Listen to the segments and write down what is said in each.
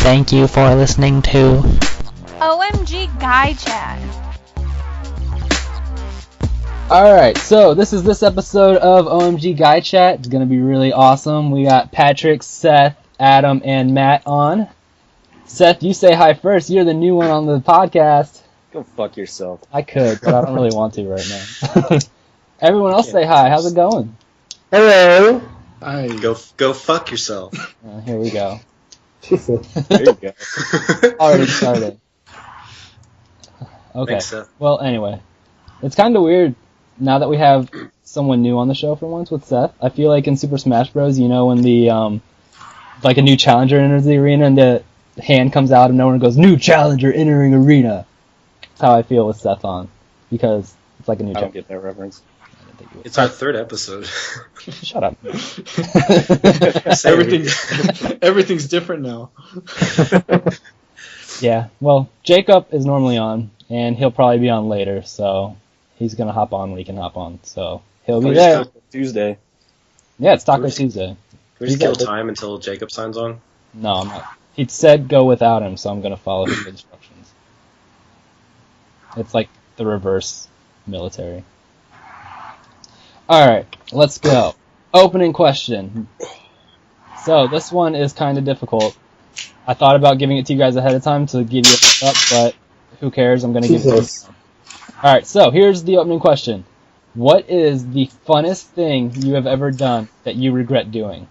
Thank you for listening to OMG Guy Chat. Alright, so this is this episode of OMG Guy Chat. It's going to be really awesome. We got Patrick, Seth, Adam, and Matt on. Seth, you say hi first. You're the new one on the podcast. Go fuck yourself. I could, but I don't really want to right now. Everyone else say hi. How's it going? Hello. Hi. Go fuck yourself. Here we go. Jesus. There you go. Already started. Okay. Thanks, Seth. Well, anyway. It's kind of weird now that we have someone new on the show for once with Seth. I feel like in Super Smash Bros., you know, when the, like a new challenger enters the arena and the hand comes out and no one goes, "New challenger entering arena." That's how I feel with Seth on. Because it's like a new I don't challenger. get that reference. It's our third episode. Shut up. Everything's different now. Yeah, well, Jacob is normally on, and he'll probably be on later, so he's going to hop on when he can hop on, so he'll be there. Tuesday. Yeah, it's Taco Tuesday. Can we just kill time until Jacob signs on? No, I'm not. He said go without him, so I'm going to follow his instructions. It's like the reverse military. Alright, let's go. Opening question. So, this one is kind of difficult. I thought about giving it to you guys ahead of time to give you a heads up, but who cares? I'm going to give it to you. Alright, so here's the opening question. What is the funnest thing you have ever done that you regret doing?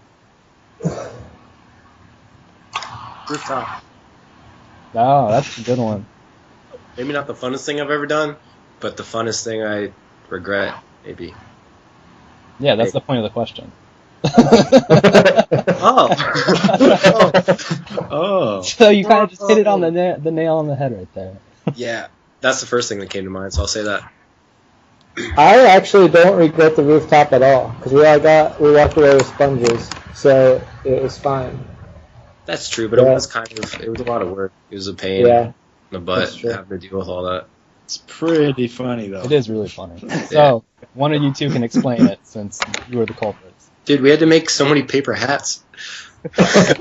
Rooftop. Oh, that's a good one. Maybe not the funnest thing I've ever done, but the funnest thing I regret, maybe. Yeah, that's the point of the question. Oh. So you kind of just hit it on the nail on the head right there. Yeah, that's the first thing that came to mind, so I'll say that. I actually don't regret the rooftop at all because we walked away with sponges, so it was fine. That's true, but it was a lot of work. It was a pain in the butt having to deal with all that. It's pretty funny, though. It is really funny. So, one of you two can explain it, since you were the culprits. Dude, we had to make so many paper hats.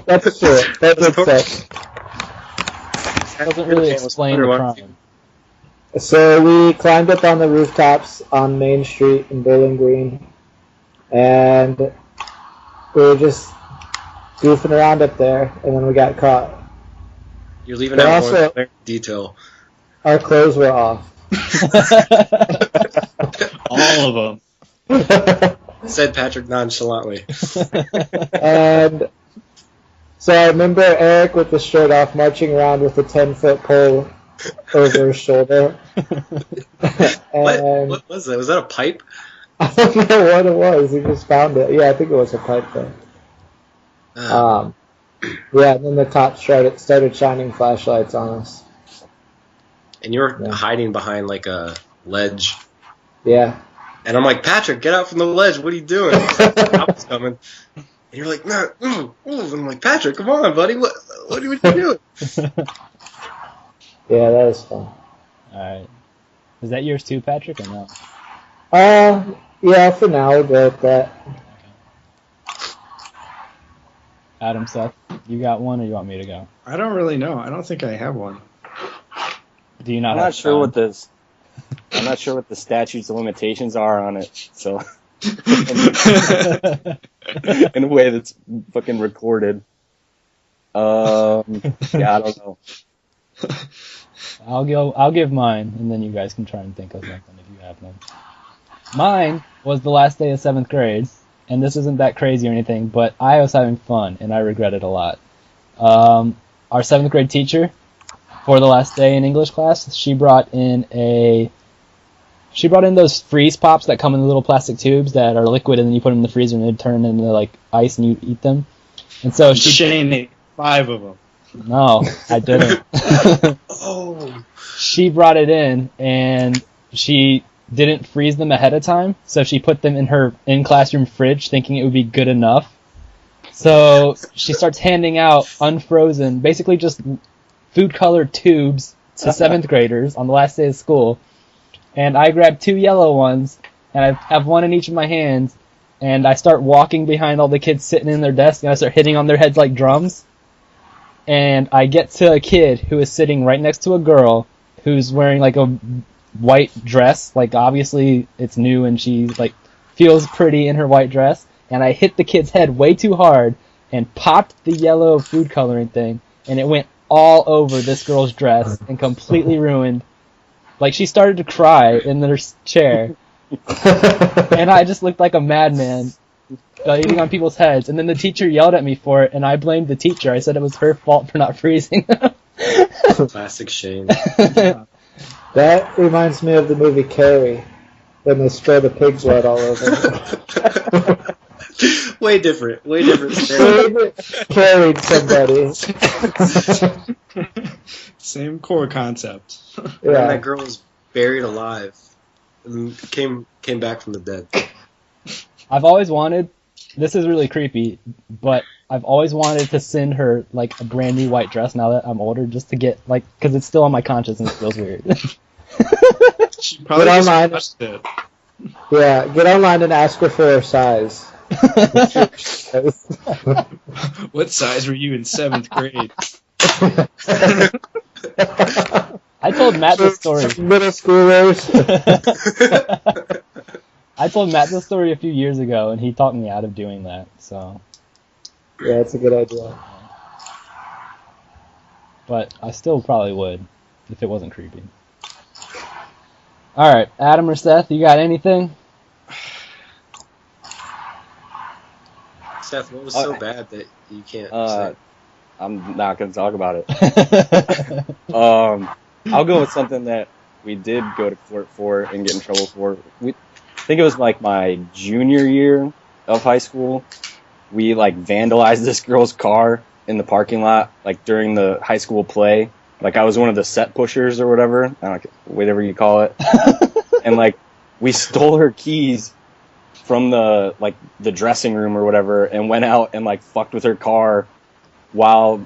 That's true. That's it. Doesn't really explain the crime. So we climbed up on the rooftops on Main Street in Bowling Green, and we were just goofing around up there, and then we got caught. You're leaving out one detail. Our clothes were off. All of them. Said Patrick nonchalantly. And so I remember Eric with the shirt off marching around with a 10-foot pole over his shoulder. And what was that? Was that a pipe? I don't know what it was. He just found it. Yeah, I think it was a pipe thing. Yeah, and then the cops started shining flashlights on us. And you're hiding behind like a ledge. Yeah. And I'm like, Patrick, get out from the ledge. What are you doing? The cop's coming. And you're like, no. And I'm like, Patrick, come on, buddy. What are you doing? Yeah, that was fun. Alright. Is that yours too, Patrick, or no? Yeah, for now, we'll go with that. Adam, Seth, you got one, or you want me to go? I don't really know. I don't think I have one. Do you not I'm have not sure what the statutes of limitations are on it, so in a way that's fucking recorded. Yeah, I don't know. I'll give mine, and then you guys can try and think of something if you have one. Mine was the last day of 7th grade, and this isn't that crazy or anything, but I was having fun, and I regret it a lot. Our 7th grade teacher, for the last day in English class, she brought in those freeze pops that come in the little plastic tubes that are liquid, and then you put them in the freezer and they turn into like ice and you eat them. And so Shane ate 5 of them. No, I didn't. She brought it in and she didn't freeze them ahead of time, so she put them in her in-classroom fridge thinking it would be good enough. So she starts handing out unfrozen, basically just food-colored tubes to 7th graders on the last day of school. And I grabbed 2 yellow ones, and I have one in each of my hands, and I start walking behind all the kids sitting in their desks, and I start hitting on their heads like drums. and I get to a kid who is sitting right next to a girl who's wearing like a white dress. Like obviously it's new and she like feels pretty in her white dress. And I hit the kid's head way too hard and popped the yellow food coloring thing, and it went all over this girl's dress and completely ruined. Like she started to cry in her chair, and I just looked like a madman eating on people's heads. And then the teacher yelled at me for it, and I blamed the teacher. I said it was her fault for not freezing them. Classic Shane. That reminds me of the movie Carrie, when they spray the pig blood all over. Way different. Way different. Story. Carried somebody. Same core concept. And Yeah. that girl was buried alive and came back from the dead. I've always wanted, this is really creepy, but I've always wanted to send her like a brand new white dress now that I'm older, just to get like, because it's still on my conscience and it feels weird. She probably Get just online. watched it. Yeah, get online and ask her for her size. What size were you in 7th grade? I told Matt this story. Middle schoolers. I told Matt this story a few years ago, and he talked me out of doing that. So, Yeah, it's a good idea. but I still probably would if it wasn't creepy. All right, Adam or Seth, you got anything? Seth, what was so bad that you can't say? I'm not going to talk about it. I'll go with something that we did go to court for and get in trouble for. I think it was like my junior year of high school. We like vandalized this girl's car in the parking lot, like during the high school play. Like I was one of the set pushers or whatever, I don't know, whatever you call it. And like we stole her keys from the dressing room or whatever, and went out and like fucked with her car while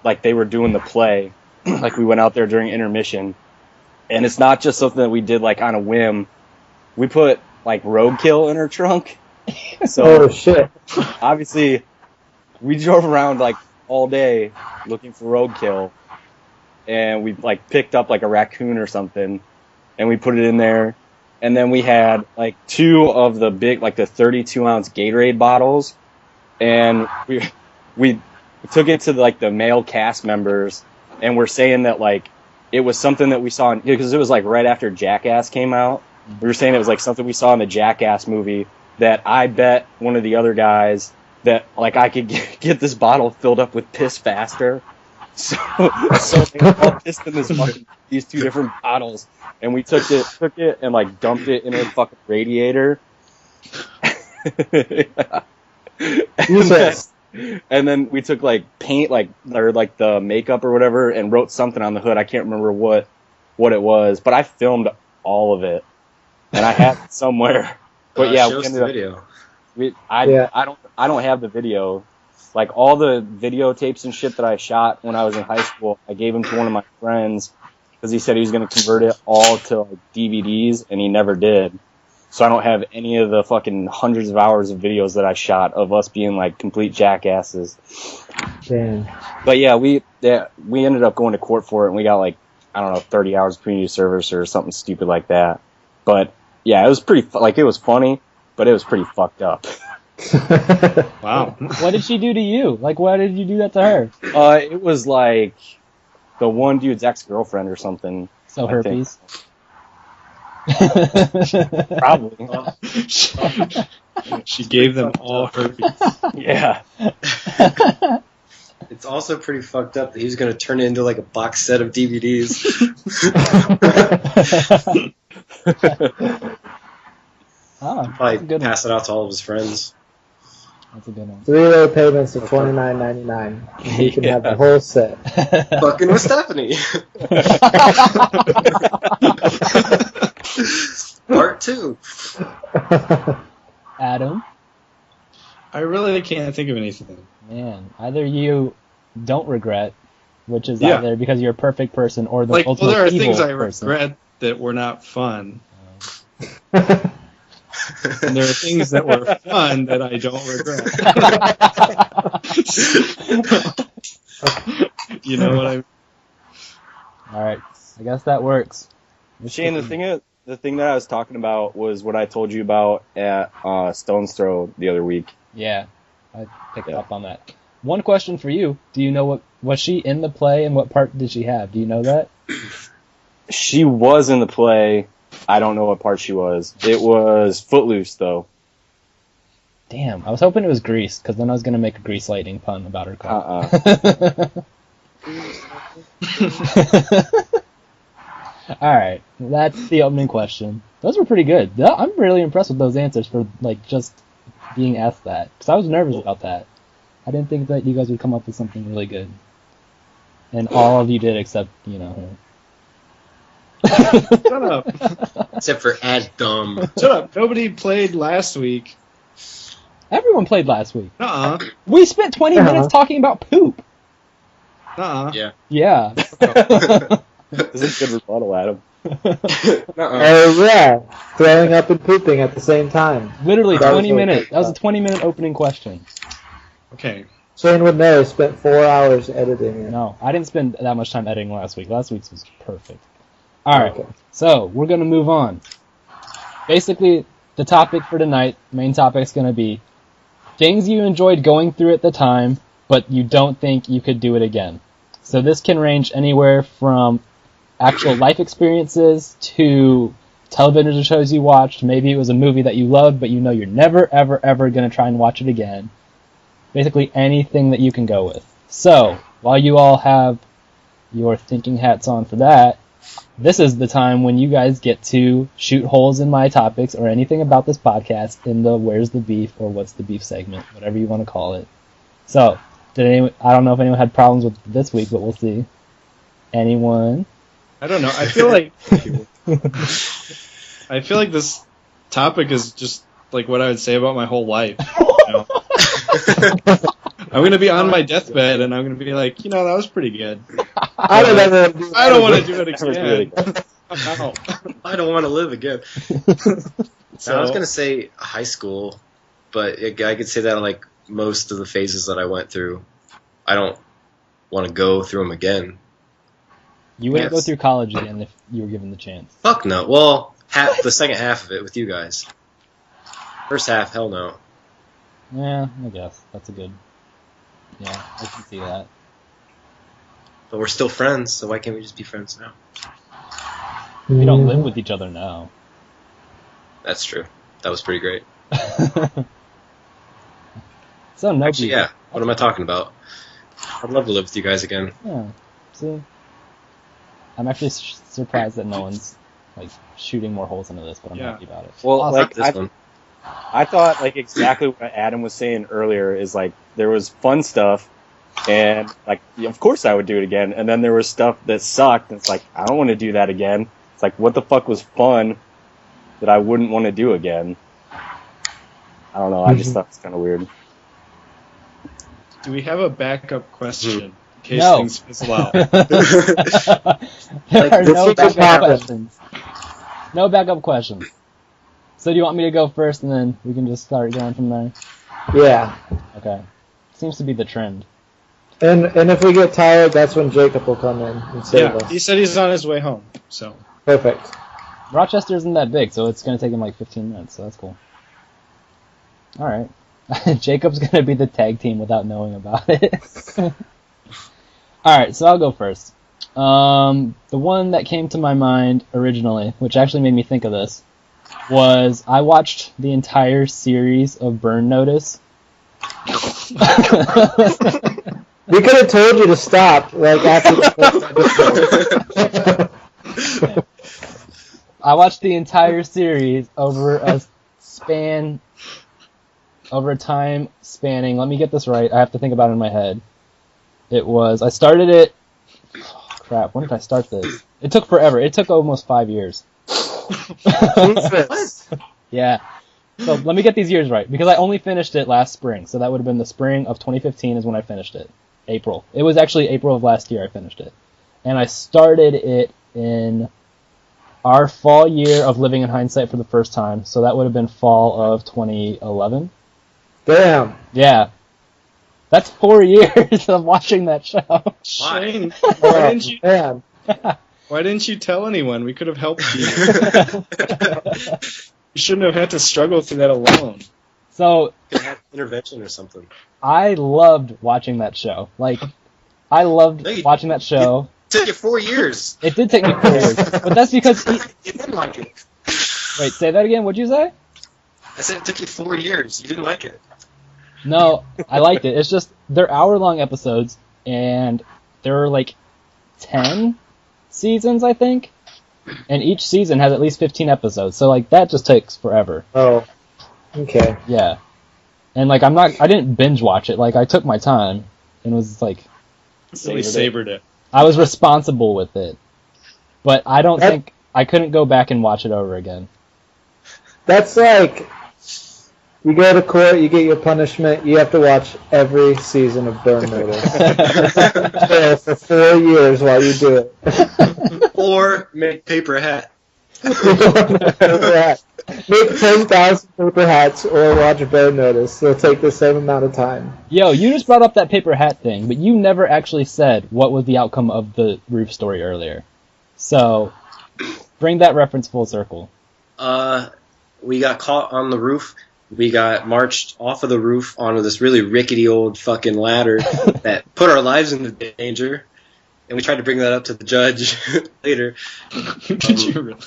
like they were doing the play. Like we went out there during intermission, and it's not just something that we did like on a whim. We put like roadkill in her trunk. So Oh shit. obviously we drove around like all day looking for roadkill, and we like picked up like a raccoon or something, and we put it in there. And then we had like 2 of the big, like the 32-ounce Gatorade bottles, and we took it to like the male cast members, and we're saying that like it was something that we saw because it was like right after Jackass came out. We were saying it was like something we saw in the Jackass movie, that I bet one of the other guys that like I could get this bottle filled up with piss faster. So they all pissed in these 2 different bottles, and we took it and like dumped it in a fucking radiator. Jesus. And then we took like paint, or the makeup or whatever, and wrote something on the hood. I can't remember what it was, but I filmed all of it, and I have it somewhere. But yeah, show us the video. I don't have the video. Like all the videotapes and shit that I shot when I was in high school, I gave them to one of my friends because he said he was going to convert it all to like DVDs, and he never did. So I don't have any of the fucking hundreds of hours of videos that I shot of us being like complete jackasses. Damn. But yeah, we ended up going to court for it, and we got like, I don't know, 30 hours of community service or something stupid like that. But yeah, it was pretty, it was funny, but it was pretty fucked up. Wow. What did she do to you? Like, why did you do that to her? It was like the one dude's ex-girlfriend or something. So I herpes. Probably. She gave them all herpes. Yeah. It's also pretty fucked up that he was going to turn it into like a box set of DVDs. Oh, that's a Probably good one. pass it out to all of his friends. That's a good one. 3 low payments of $29.99. You can have the whole set. Fucking with Stephanie. Part 2. Adam, I really can't think of anything. man, either you don't regret, which is Yeah. either because you're a perfect person or the Like, well, ultimate there are evil things I person. regret that were not fun. And there are things that were fun that I don't regret. You know what I mean? All right, I guess that works. Shane, the thing that I was talking about was what I told you about at Stone's Throw the other week. Yeah, I picked up on that. One question for you: do you know what was she in the play and what part did she have? Do you know that? She was in the play. I don't know what part she was. It was Footloose, though. Damn, I was hoping it was Grease, because then I was going to make a Grease Lightning pun about her car. Alright, that's the opening question. Those were pretty good. I'm really impressed with those answers for, like, just being asked that. Because I was nervous about that. I didn't think that you guys would come up with something really good. And all of you did except, you know, her. Shut up. Except for Adam. Shut up. Nobody played last week. Everyone played last week. Uh-uh. We spent 20 minutes talking about poop. Uh-uh. Yeah. Yeah. This is a good rebuttal, Adam. Oh, yeah. Throwing up and pooping at the same time. Literally That was 20 minutes. okay. That was a 20-minute opening question. Okay. Shane would know. Spent 4 hours editing it. No, I didn't spend that much time editing last week. Last week's was perfect. Alright, Okay. so we're going to move on. Basically, the topic for tonight, main topic is going to be things you enjoyed going through at the time, but you don't think you could do it again. So this can range anywhere from actual life experiences to television shows you watched. Maybe it was a movie that you loved, but you know you're never, ever, ever going to try and watch it again. Basically anything that you can go with. So, while you all have your thinking hats on for that, this is the time when you guys get to shoot holes in my topics or anything about this podcast in the Where's the Beef or What's the Beef segment, whatever you want to call it. So, I don't know if anyone had problems with this week, but we'll see. Anyone? I don't know. I feel like this topic is just like what I would say about my whole life. You know? I'm going to be on my deathbed and I'm going to be like, you know, that was pretty good. I don't want to do it Never do it again. again. No. I don't want to live again. So, I was gonna say high school, but I could say that on like most of the phases that I went through. I don't want to go through them again. You wouldn't Yes. go through college again if you were given the chance. Fuck no. Well, the second half of it with you guys. First half, hell no. Yeah, I guess. That's a good... Yeah, I can see that. But we're still friends, so why can't we just be friends now? We don't live with each other now. That's true. That was pretty great. So, no Actually, beef. yeah. What am I talking about? I'd love to live with you guys again. Yeah, see? I'm actually surprised that no one's, like, shooting more holes into this, but I'm Yeah. happy about it. Well, Not like, this one. I thought, like, exactly what Adam was saying earlier is, like, there was fun stuff, and, like, of course I would do it again, and then there was stuff that sucked, and it's like, I don't want to do that again. It's like, what the fuck was fun that I wouldn't want to do again? I don't know, I just thought it was kind of weird. do we have a backup question in case No. things fizzle out? There Like, are this no week just backup happened. questions. No backup questions. So do you want me to go first, and then we can just start going from there? Yeah. Okay. Seems to be the trend. And if we get tired, that's when Jacob will come in and save Yeah, us. he said he's on his way home. So Perfect. Rochester isn't that big, so it's going to take him like 15 minutes, so that's cool. Alright. Jacob's going to be the tag team without knowing about it. Alright, so I'll go first. The one that came to my mind originally, which actually made me think of this, was I watched the entire series of Burn Notice. We could have told you to stop, like, after the first episode. I watched the entire series over a time spanning, let me get this right, I have to think about it in my head. I started it, crap, when did I start this? It took forever, it took almost 5 years. Jesus. Yeah. So let me get these years right, because I only finished it last spring, so that would have been the spring of 2015 is when I finished it. April. It was actually April of last year I finished it. And I started it in our fall year of Living in Hindsight for the first time, so that would have been fall of 2011. Damn. Yeah. That's 4 years of watching that show. Shane, Man. why didn't you tell anyone? We could have helped you. You shouldn't have had to struggle through that alone. So Could have intervention or something. I loved watching that show. Like, I loved No, you- watching that show. It took you 4 years. It did take me 4 years, but that's because You didn't like it. Wait, say that again. What'd you say? I said it took you 4 years. You didn't like it. No, I liked it. It's just they're hour-long episodes, and there are like 10 seasons, I think, and each season has at least 15 episodes. So like that just takes forever. Oh. Okay. Yeah, and like I didn't binge watch it. Like I took my time and was like, Really savored it. I was responsible with it. But I don't think I couldn't go back and watch it over again. That's like, you go to court, you get your punishment, you have to watch every season of Burn Notice. Jail for 4 years while you do it. Or make paper hat. Make 10,000 paper hats or watch Burn Notice. It'll take the same amount of time. Yo, you just brought up that paper hat thing, but you never actually said what was the outcome of the roof story earlier. So, bring that reference full circle. We got caught on the roof. We got marched off of the roof onto this really rickety old fucking ladder that put our lives into danger. And we tried to bring that up to the judge later. Did you really?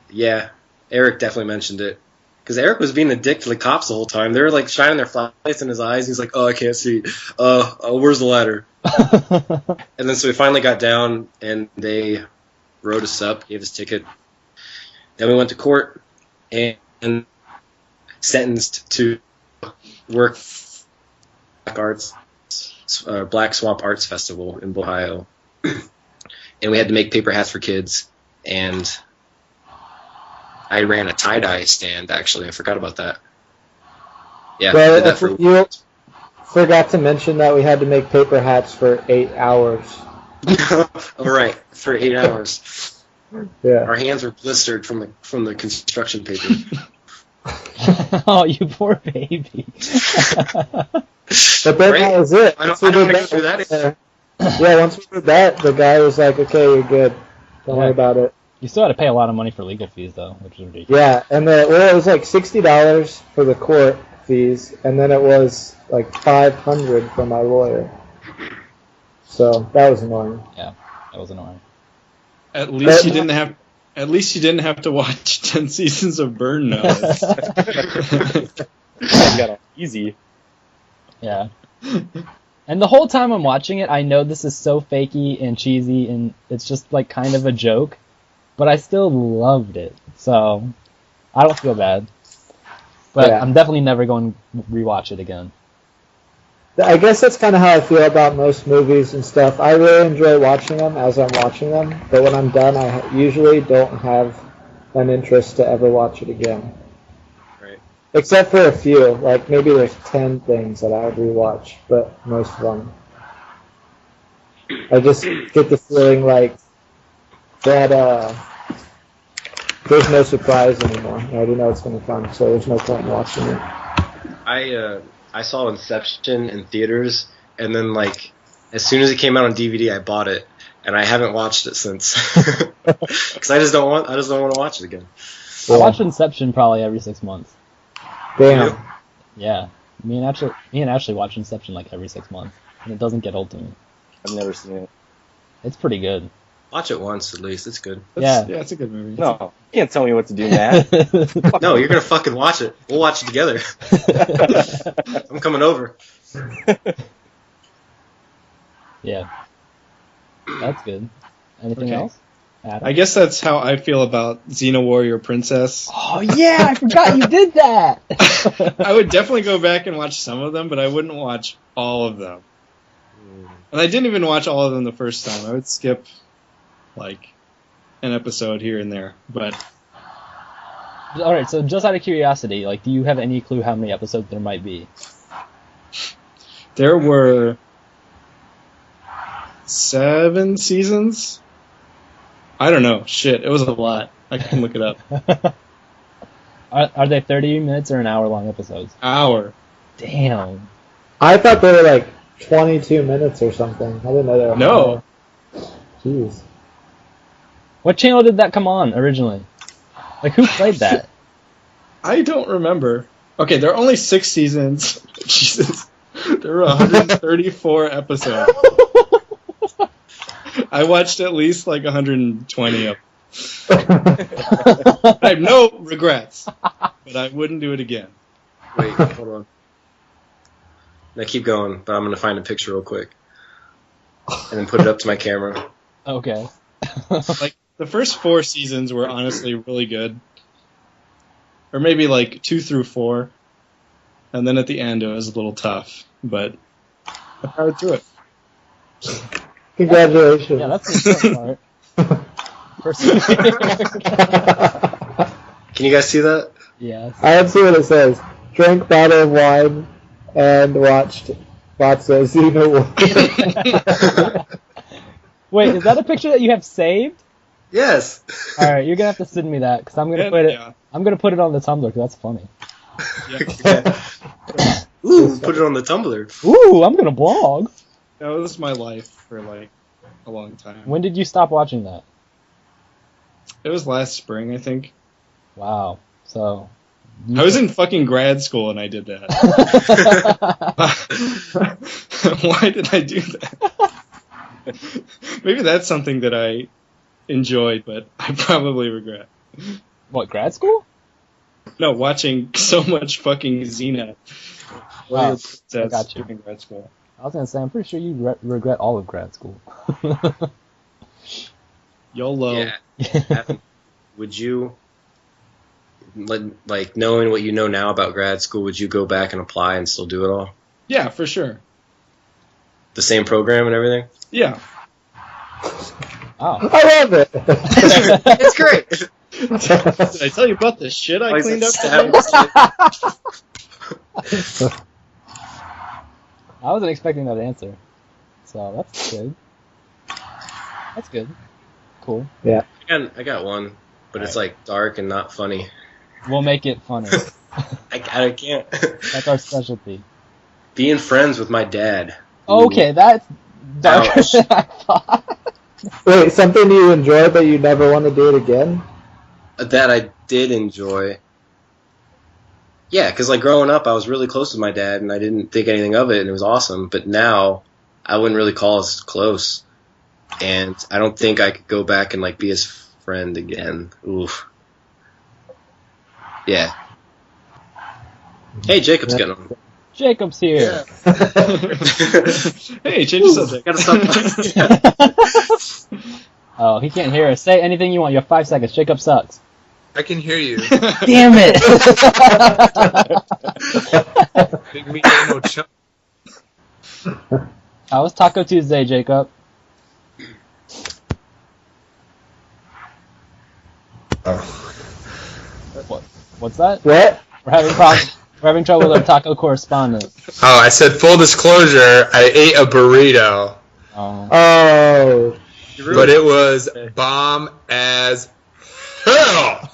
Yeah, Eric definitely mentioned it. Because Eric was being a dick to the cops the whole time. They were like shining their flashlights in his eyes. He's like, "Oh, I can't see. Where's the ladder?" And then so we finally got down, and they wrote us up, gave us a ticket. Then we went to court and sentenced to work Black Swamp Arts Festival in Ohio. And we had to make paper hats for kids, and I ran a tie-dye stand, actually. I forgot about that. Yeah, I did that for you forgot to mention that we had to make paper hats for 8 hours. all right, for 8 hours. Yeah. Our hands were blistered from the construction paper. Oh, you poor baby. But then Right? that was it. I don't Once we want to did go through that. yeah, once we did that, the guy was like, "Okay, you're good. Don't worry about it." You still had to pay a lot of money for legal fees, though, which is ridiculous. Yeah, and it was like $60 for the court fees, and then it was like $500 for my lawyer. So that was annoying. Yeah, that was annoying. At least you didn't have. At least you didn't have to watch 10 seasons of Burn Notice. You got off easy. Yeah. And the whole time I'm watching it, I know this is so fakey and cheesy, and it's just like kind of a joke, but I still loved it. So I don't feel bad. But Yeah. I'm definitely never going to rewatch it again. I guess that's kind of how I feel about most movies and stuff. I really enjoy watching them as I'm watching them, but when I'm done, I usually don't have an interest to ever watch it again. Right. Except for a few, like maybe there's 10 things that I would rewatch, but most of them, I just get the feeling like that there's no surprise anymore. I already know it's going to come, so there's no point in watching it. I saw Inception in theaters, and then like as soon as it came out on DVD, I bought it, and I haven't watched it since. Because I just don't want to watch it again. I watch Inception probably every 6 months. Damn. Yeah. Me and Ashley watch Inception like every 6 months, and it doesn't get old to me. I've never seen it. It's pretty good. Watch it once at least. It's good. Yeah. Yeah, it's a good movie. No, you can't tell me what to do, Matt. No, you're gonna fucking watch it. We'll watch it together. I'm coming over. Yeah. That's good. Anything Okay. else? Adam? I guess that's how I feel about Xena Warrior Princess. Oh yeah, I forgot you did that. I would definitely go back and watch some of them, but I wouldn't watch all of them. And I didn't even watch all of them the first time. I would skip, like, an episode here and there. But All right, so just out of curiosity, like, do you have any clue how many episodes there might be? there were 7 seasons? I don't know. Shit, it was a lot. I can look it up. Are they 30 minutes or an hour long episodes? Hour. Damn. I thought they were like 22 minutes or something. I didn't know they were. No. Jeez. What channel did that come on originally? Like, who played that? I don't remember. Okay, there are only 6 seasons. Jesus. There were 134 episodes. I watched at least like 120 of them. I have no regrets, but I wouldn't do it again. Wait, hold on. Now keep going, but I'm going to find a picture real quick. And then put it up to my camera. Okay. Like, the first 4 seasons were honestly really good. Or maybe like 2 through 4. And then at the end it was a little tough, but I powered through it. Congratulations. Yeah, that's the important part. Can you guys see that? Yes. I don't see what it says. Drank bottle of wine and watched lots of Xena. Wait, is that a picture that you have saved? Yes. All right, you're gonna have to send me that because I'm gonna put it. Yeah. I'm gonna put it on the Tumblr because that's funny. Yeah. Ooh, put it on the Tumblr. Ooh, I'm gonna blog. That was my life for like a long time. When did you stop watching that? It was last spring, I think. Wow. So. I was in fucking grad school and I did that. Why did I do that? Maybe that's something that I enjoyed, but I probably regret. What, grad school? No, watching so much fucking Xena. Wow, That's I got you. during grad school. I was gonna say, I'm pretty sure you regret all of grad school. YOLO. Yeah. Would you, like, knowing what you know now about grad school, would you go back and apply and still do it all? Yeah, for sure. The same program and everything? Yeah. Oh. I love it. It's great. Did I tell you about the shit I cleaned up? I wasn't expecting that answer. So that's good. That's good. Cool. Yeah. I got one, but it's like dark and not funny. We'll make it funny. I can't. That's our specialty. Being friends with my dad. Okay, that's darker Ouch. than I thought. Wait, something you enjoy but you never want to do it again? That I did enjoy. Yeah, because like growing up, I was really close to my dad, and I didn't think anything of it, and it was awesome. But now, I wouldn't really call us close, and I don't think I could go back and like be his friend again. Oof. Yeah. Hey, Jacob's getting on. Jacob's here. Hey, change the subject. Gotta stop. Oh, he can't hear us. Say anything you want. You have 5 seconds. Jacob sucks. I can hear you. Damn it! Big meat ain't no chump. How was Taco Tuesday, Jacob? What's that? What? We're having trouble with our taco correspondent. Oh, I said full disclosure, I ate a burrito, Oh. Oh. but it was bomb as hell.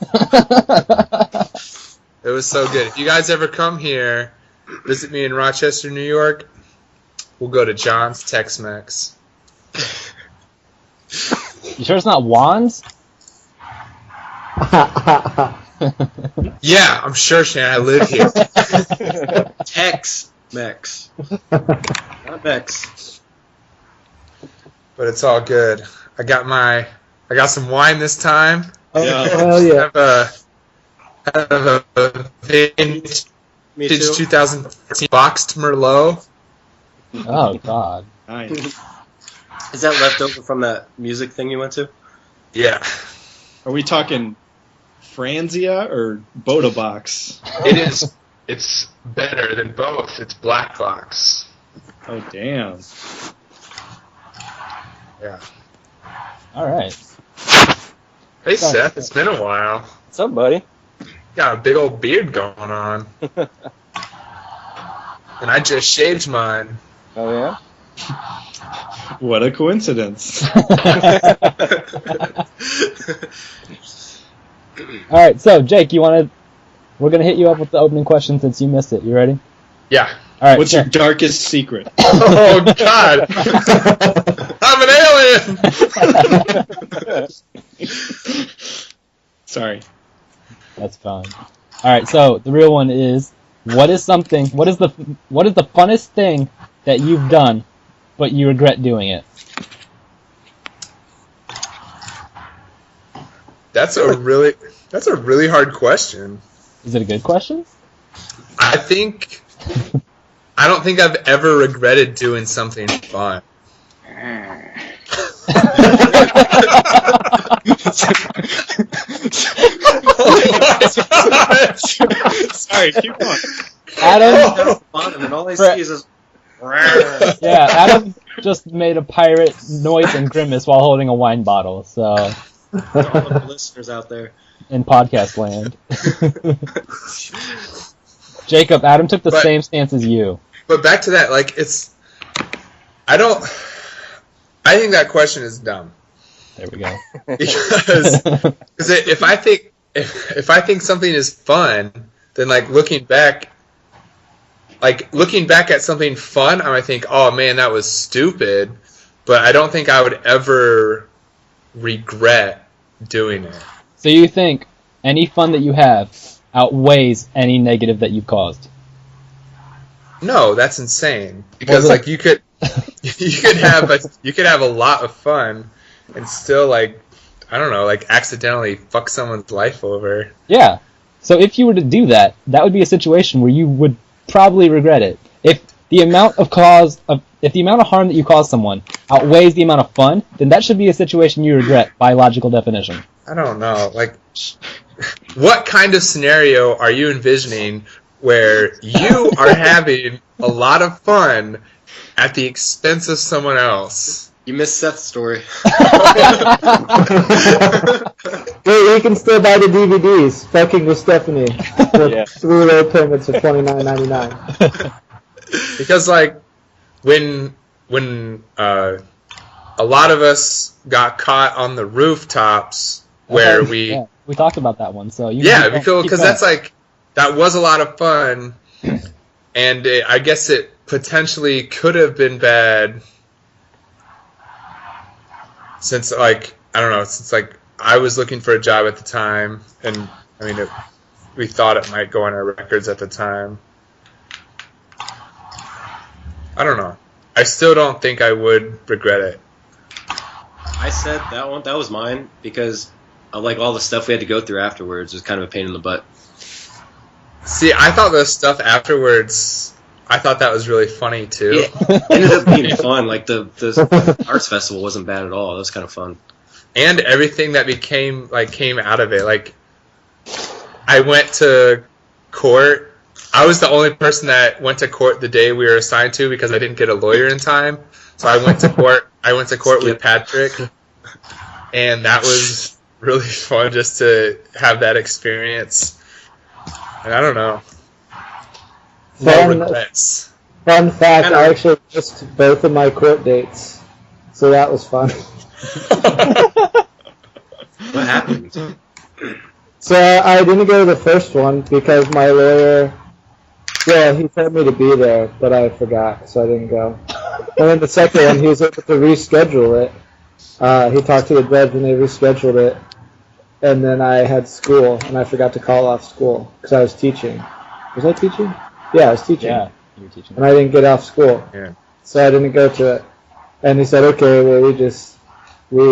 It was so good. If you guys ever come here, visit me in Rochester, New York, we'll go to John's Tex-Mex. You sure it's not Juan's? Yeah, I'm sure, Shannon. I live here. Tex-Mex. Not Mex. But it's all good. I got some wine this time. Hell yeah. Have a vintage Me too. 2014 boxed Merlot. Oh, God. Nice. Is that left over from that music thing you went to? Yeah. Are we talking Franzia or Boda Box? It is. It's better than both. It's black box. Oh, damn. Yeah. All right. Hey, Seth. It's been a while. What's up, buddy? Got a big old beard going on. And I just shaved mine. Oh yeah. What a coincidence. All right, so Jake, we're gonna hit you up with the opening question since you missed it. You ready? Yeah. right. What's your darkest secret? Oh God! I'm an alien. Sorry. That's fine. All right. So the real one is, what is the funnest thing that you've done, but you regret doing it? That's a really hard question. Is it a good question? I don't think I've ever regretted doing something fun. Sorry, keep going. Adam. And then all I see is this. Yeah, Adam just made a pirate noise and grimace while holding a wine bottle. So, All the listeners out there. in podcast land, Jacob, Adam took the same stance as you. But back to that, like I think that question is dumb. There we go. Because if I think something is fun, then looking back at something fun, I might think, oh man, that was stupid. But I don't think I would ever regret doing it. So you think any fun that you have outweighs any negative that you've caused? No, that's insane. Because you could have a lot of fun and still accidentally fuck someone's life over. Yeah. So if you were to do that, that would be a situation where you would probably regret it. If the amount of harm that you cause someone outweighs the amount of fun, then that should be a situation you regret by logical definition. I don't know. What kind of scenario are you envisioning where you are having a lot of fun at the expense of someone else? You missed Seth's story. Wait, we can still buy the DVDs. Fucking with Stephanie. For 3 low payments of $29.99. Because when a lot of us got caught on the rooftops where we talked about that one. So because that was a lot of fun, and I guess it potentially could have been bad. Since I was looking for a job at the time, and we thought it might go on our records at the time. I don't know. I still don't think I would regret it. I said that one. That was mine because of all the stuff we had to go through afterwards was kind of a pain in the butt. See, I thought the stuff afterwards. I thought that was really funny too. It ended up being fun. The arts festival wasn't bad at all. It was kind of fun. And everything that came out of it. I went to court. I was the only person that went to court the day we were assigned to because I didn't get a lawyer in time. So I went to court. With Patrick, and that was really fun just to have that experience. And I don't know. No regrets. Fun fact, I actually missed both of my court dates. So that was fun. What happened? So I didn't go to the first one because my lawyer, he told me to be there, but I forgot, so I didn't go. And then the second one, he was able to reschedule it. He talked to the judge and they rescheduled it. And then I had school, and I forgot to call off school because I was teaching. Was I teaching? Yeah, I was teaching. Yeah, you were teaching. And I didn't get off school. Yeah. So I didn't go to it. And he said, okay, well, we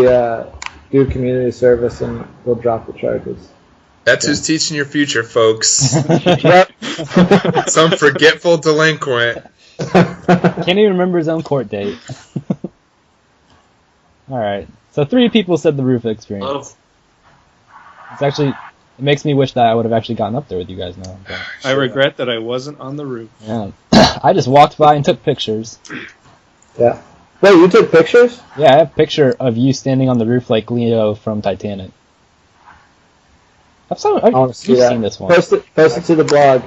do community service and we'll drop the charges. That's who's teaching your future, folks. Yep. Some forgetful delinquent. Can't even remember his own court date. Alright, so 3 people said the roof experience. It makes me wish that I would have actually gotten up there with you guys now. But, I regret that I wasn't on the roof. yeah. I just walked by and took pictures. Yeah. Wait, you took pictures? Yeah, I have a picture of you standing on the roof like Leo from Titanic. You've seen this one. Post it to the blog.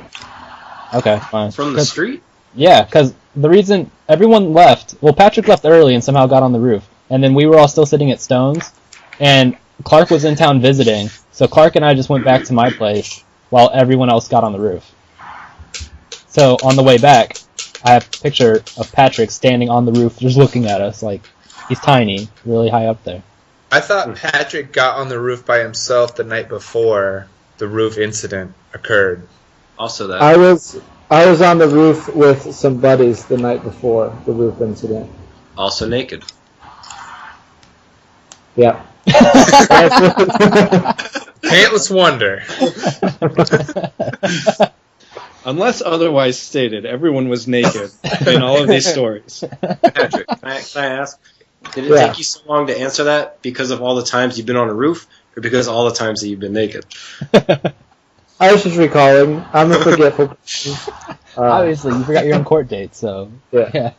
Okay, fine. From the street? Yeah, because the reason everyone left, Patrick left early and somehow got on the roof, and then we were all still sitting at Stone's, and Clark was in town visiting, so Clark and I just went back to my place while everyone else got on the roof. So on the way back, I have a picture of Patrick standing on the roof just looking at us like he's tiny, really high up there. I thought Patrick got on the roof by himself the night before the roof incident occurred. Also that. I was on the roof with some buddies the night before the roof incident. Also naked. Yeah. Pantless wonder. Unless otherwise stated, everyone was naked in all of these stories. Patrick, can I ask? Did it take you so long to answer that because of all the times you've been on a roof, or because of all the times that you've been naked? I was just recalling. I'm a forgetful person. Obviously, you forgot your own court date, so Yeah.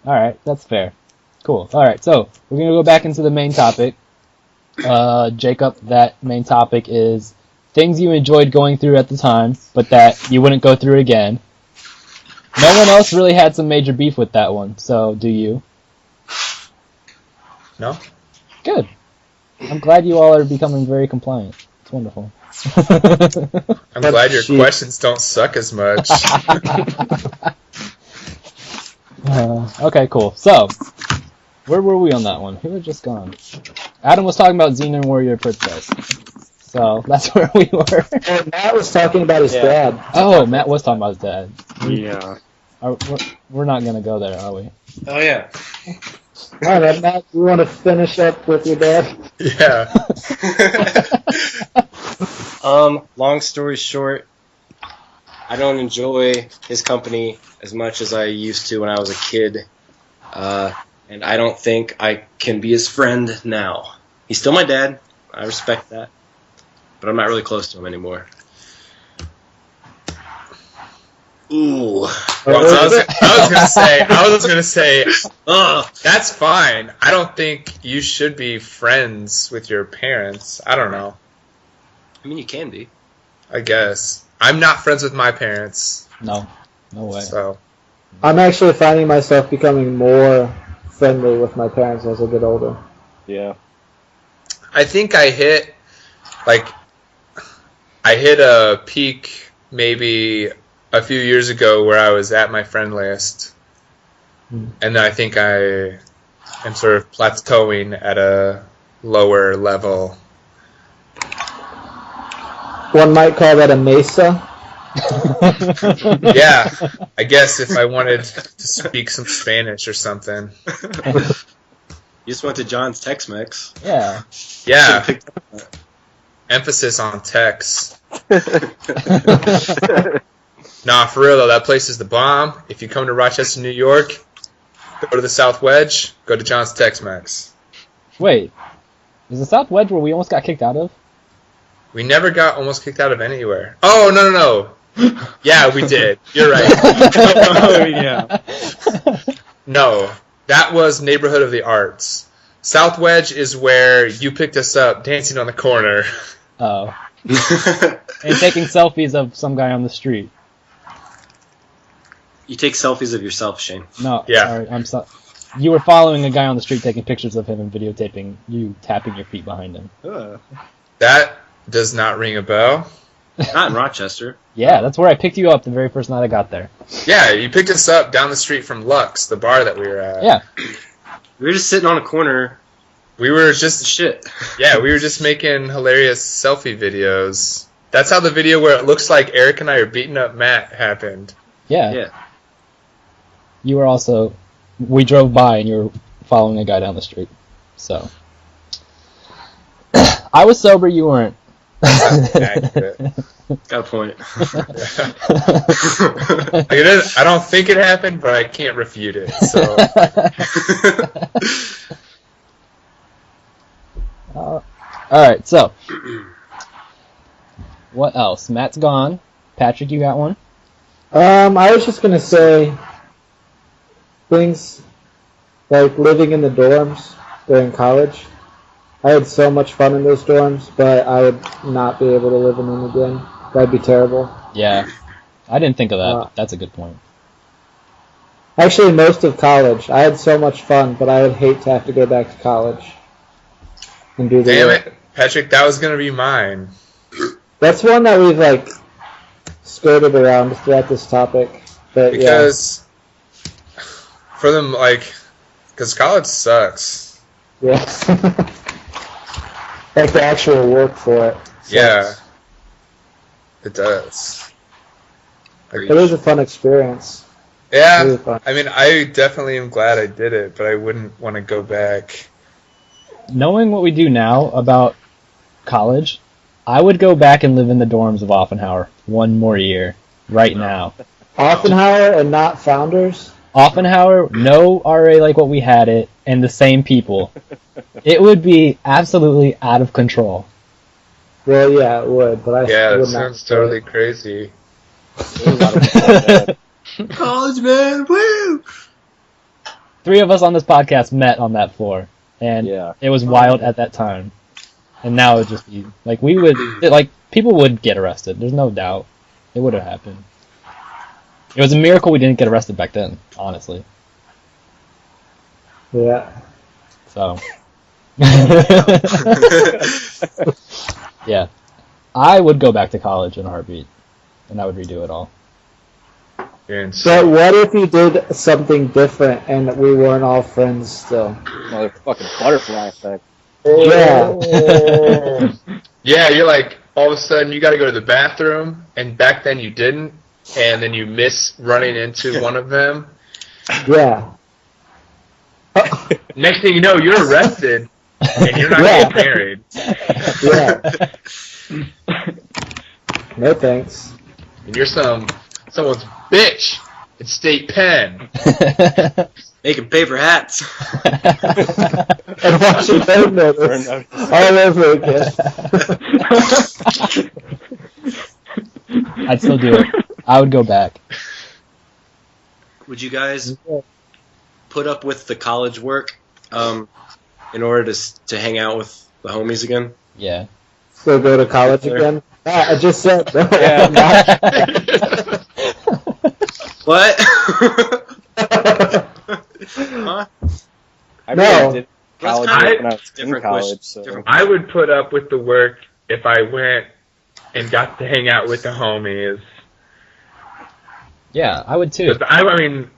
All right, that's fair. Cool. All right, so we're gonna go back into the main topic. Jacob, that main topic is things you enjoyed going through at the time, but that you wouldn't go through again. No one else really had some major beef with that one, so do you? No? Good. I'm glad you all are becoming very compliant. It's wonderful. I'm glad your questions don't suck as much. Okay, cool. So, where were we on that one? Who had just gone? Adam was talking about Xenon Warrior Princess. So, that's where we were. And Matt was talking about his dad. Oh, Matt was talking about his dad. Yeah. We're not going to go there, are we? Oh yeah. All right, Matt, you want to finish up with your dad? Yeah. Long story short, I don't enjoy his company as much as I used to when I was a kid, and I don't think I can be his friend now. He's still my dad. I respect that, but I'm not really close to him anymore. Ooh. Well, I was gonna say, that's fine. I don't think you should be friends with your parents. I don't know. I mean, you can be. I guess. I'm not friends with my parents. No way. So. I'm actually finding myself becoming more friendly with my parents as I get older. Yeah. I think I hit a peak maybe a few years ago where I was at my friend list. And then I think I am sort of plateauing at a lower level. One might call that a mesa. Yeah, I guess if I wanted to speak some Spanish or something. You just went to John's Tex-Mex. Yeah. Yeah. Emphasis on Tex. Nah, for real though, that place is the bomb. If you come to Rochester, New York, go to the South Wedge, go to John's Tex-Mex. Wait, is the South Wedge where we almost got kicked out of? We never got almost kicked out of anywhere. Oh, no. Yeah, we did. You're right. Oh, yeah. No, that was Neighborhood of the Arts. South Wedge is where you picked us up dancing on the corner. Oh. And taking selfies of some guy on the street. You take selfies of yourself, Shane. No, Yeah. sorry, I'm sorry. You were following a guy on the street taking pictures of him and videotaping you tapping your feet behind him. That does not ring a bell. Not in Rochester. Yeah, that's where I picked you up the very first night I got there. Yeah, you picked us up down the street from Lux, the bar that we were at. Yeah. We were just sitting on a corner. We were just Shit. Yeah, we were just making hilarious selfie videos. That's how the video where it looks like Eric and I are beating up Matt happened. Yeah. Yeah. You were also... We drove by and you were following a guy down the street. So... I was sober, you weren't. Accurate. Got a point. I don't think it happened, but I can't refute it. So. Alright, so. What else? Matt's gone. Patrick, you got one? I was just gonna say things like living in the dorms during college. I had so much fun in those dorms, but I would not be able to live in them again. That'd be terrible. Yeah. I didn't think of that. But that's a good point. Actually, most of college, I had so much fun, but I would hate to have to go back to college and do the Damn work. it, Patrick, that was gonna be mine. That's one that we've skirted around throughout this topic. But Because For them, like, because college sucks. Yes. Like the actual work for it. Yeah. It does. It was a fun experience. Yeah. Really fun. I mean, I definitely am glad I did it, but I wouldn't want to go back. Knowing what we do now about college, I would go back and live in the dorms of Offenhauer one more year, right now. Offenhauer and not Founders? Offenhauer, no RA like what we had it, and the same people. It would be absolutely out of control. Well, yeah, it would, but I Yeah, would that not. sounds totally crazy. College man, woo! 3 of us on this podcast met on that floor, and Yeah. it was wild at that time. And now it would just be, like, people would get arrested, there's no doubt. It would have happened. It was a miracle we didn't get arrested back then, honestly. Yeah. So. Yeah. I would go back to college in a heartbeat, and I would redo it all. But what if you did something different and we weren't all friends still? Motherfucking butterfly effect. Yeah. Yeah, you're like, all of a sudden you gotta go to the bathroom, and back then you didn't, and then you miss running into one of them. Yeah. Next thing you know, you're arrested, and you're not getting married. Yeah. No thanks. And you're someone's bitch in state pen. Making paper hats. And watching Burn Notice all over again. I'd still do it. I would go back. Would you guys put up with the college work in order to hang out with the homies again? Yeah. So go to college again? I just said no. What? Huh? I No. really did college That's when I was in different college. question, So. different- I would put up with the work if I went and got to hang out with the homies. Yeah, I would too. 'Cause I went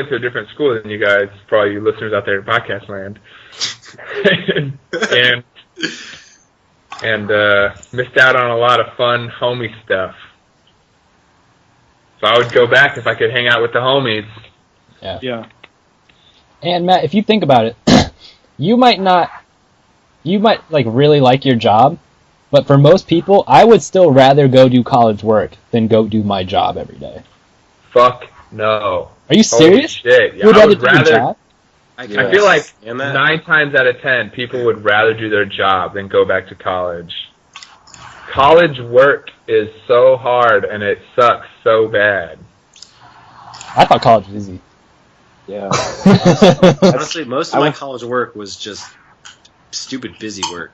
to a different school than you guys, for all you listeners out there in podcast land, and missed out on a lot of fun homie stuff. So I would go back if I could hang out with the homies. Yeah. And Matt, if you think about it, you might like really like your job, but for most people, I would still rather go do college work than go do my job every day. Fuck no. Are you Holy serious? shit. Yeah, You would I rather would do your rather. job? I feel like And that- 9 times out of 10, people would rather do their job than go back to college. College work is so hard and it sucks so bad. I thought college was easy. Yeah. Honestly, most of my college work was just stupid busy work.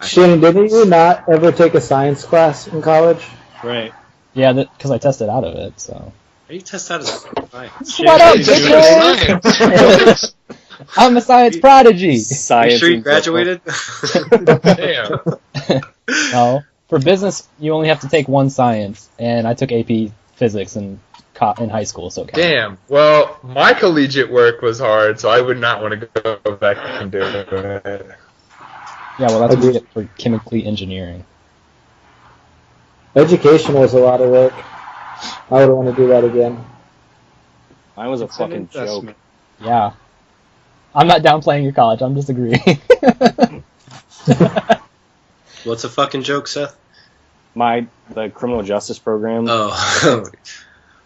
Shannon, didn't you not ever take a science class in college? Right. Yeah, because I tested out of it, so. How do you test out as science? What up, Shit, bitches? I'm a science prodigy. You Science. sure you and graduated? Damn. No, for business, you only have to take one science, and I took AP physics in high school, so. Damn. Well, my collegiate work was hard, so I would not want to go back and do it. Yeah, well, that's what you get for chemically engineering. Education was a lot of work. I wouldn't want to do that again. Mine was a It's an fucking joke. investment. Yeah. I'm not downplaying your college, I'm just agreeing. What's a fucking joke, Seth? The criminal justice program. Oh.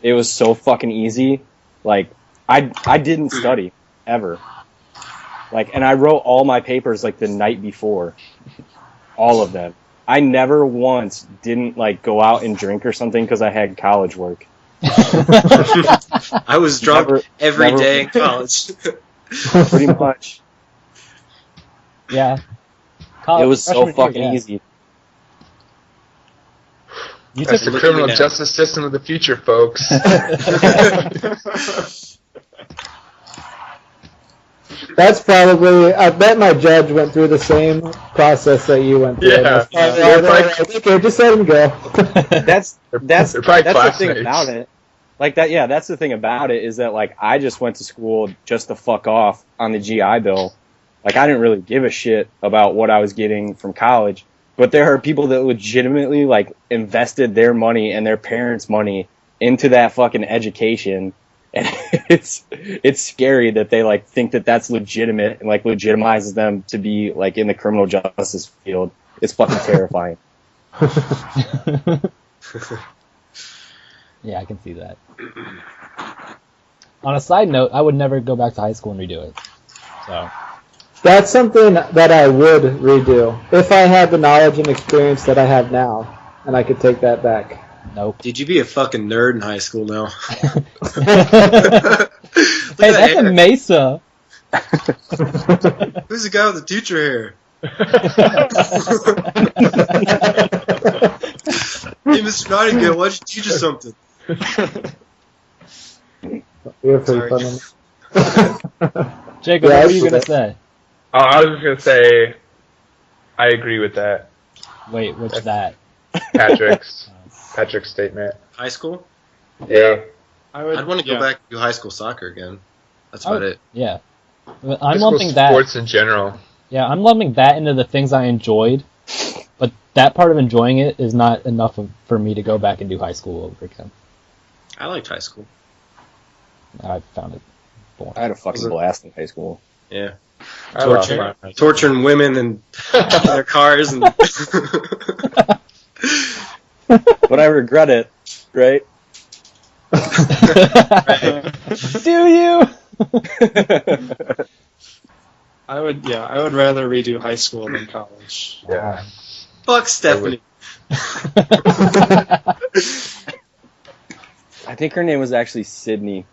It was so fucking easy. Like, I didn't study ever. Like, and I wrote all my papers like the night before, all of them. I never once didn't like go out and drink or something because I had college work. I was drunk every never- day in college. Pretty much. Yeah. It was so freshman fucking year, yeah. easy. You That's took the criminal justice system of the future, folks. That's probably. I bet my judge went through the same process that you went through. Yeah. Okay, just let him go. That's They're the probably thing classmates. about it. like that. Yeah, that's the thing about it is that like I just went to school just to fuck off on the GI Bill. Like I didn't really give a shit about what I was getting from college. But there are people that legitimately like invested their money and their parents' money into that fucking education, and it's scary that they like think that that's legitimate and like legitimizes them to be like in the criminal justice field. It's fucking terrifying. Yeah, I can see that. On a side note, I would never go back to high school and redo it. So That's something that I would redo if I had the knowledge and experience that I have now, and I could take that back. nope. Did you be a fucking nerd in high school now? Hey, that's a Mesa. Who's the guy with the teacher hair? Hey, Mr. Nightingale, why'd you teach us something? You're pretty Sorry. funny. Jacob, Yeah, what were I you see gonna that. say? Oh, I was just gonna say, I agree with that. Wait, what's that? Patrick's statement. High school? Yeah. I'd want to go back and do high school soccer again. That's Oh, about it. Yeah. I'm High school lumping that. sports in general. Yeah, I'm lumping that into the things I enjoyed, but that part of enjoying it is not enough for me to go back and do high school over again. I liked high school. I found it boring. I had a fucking blast in high school. Yeah. I love Torture, my- torturing women and in their cars and But I regret it, right? Do you? I would rather redo high school than college. Yeah. fuck Stephanie. I think her name was actually Sydney.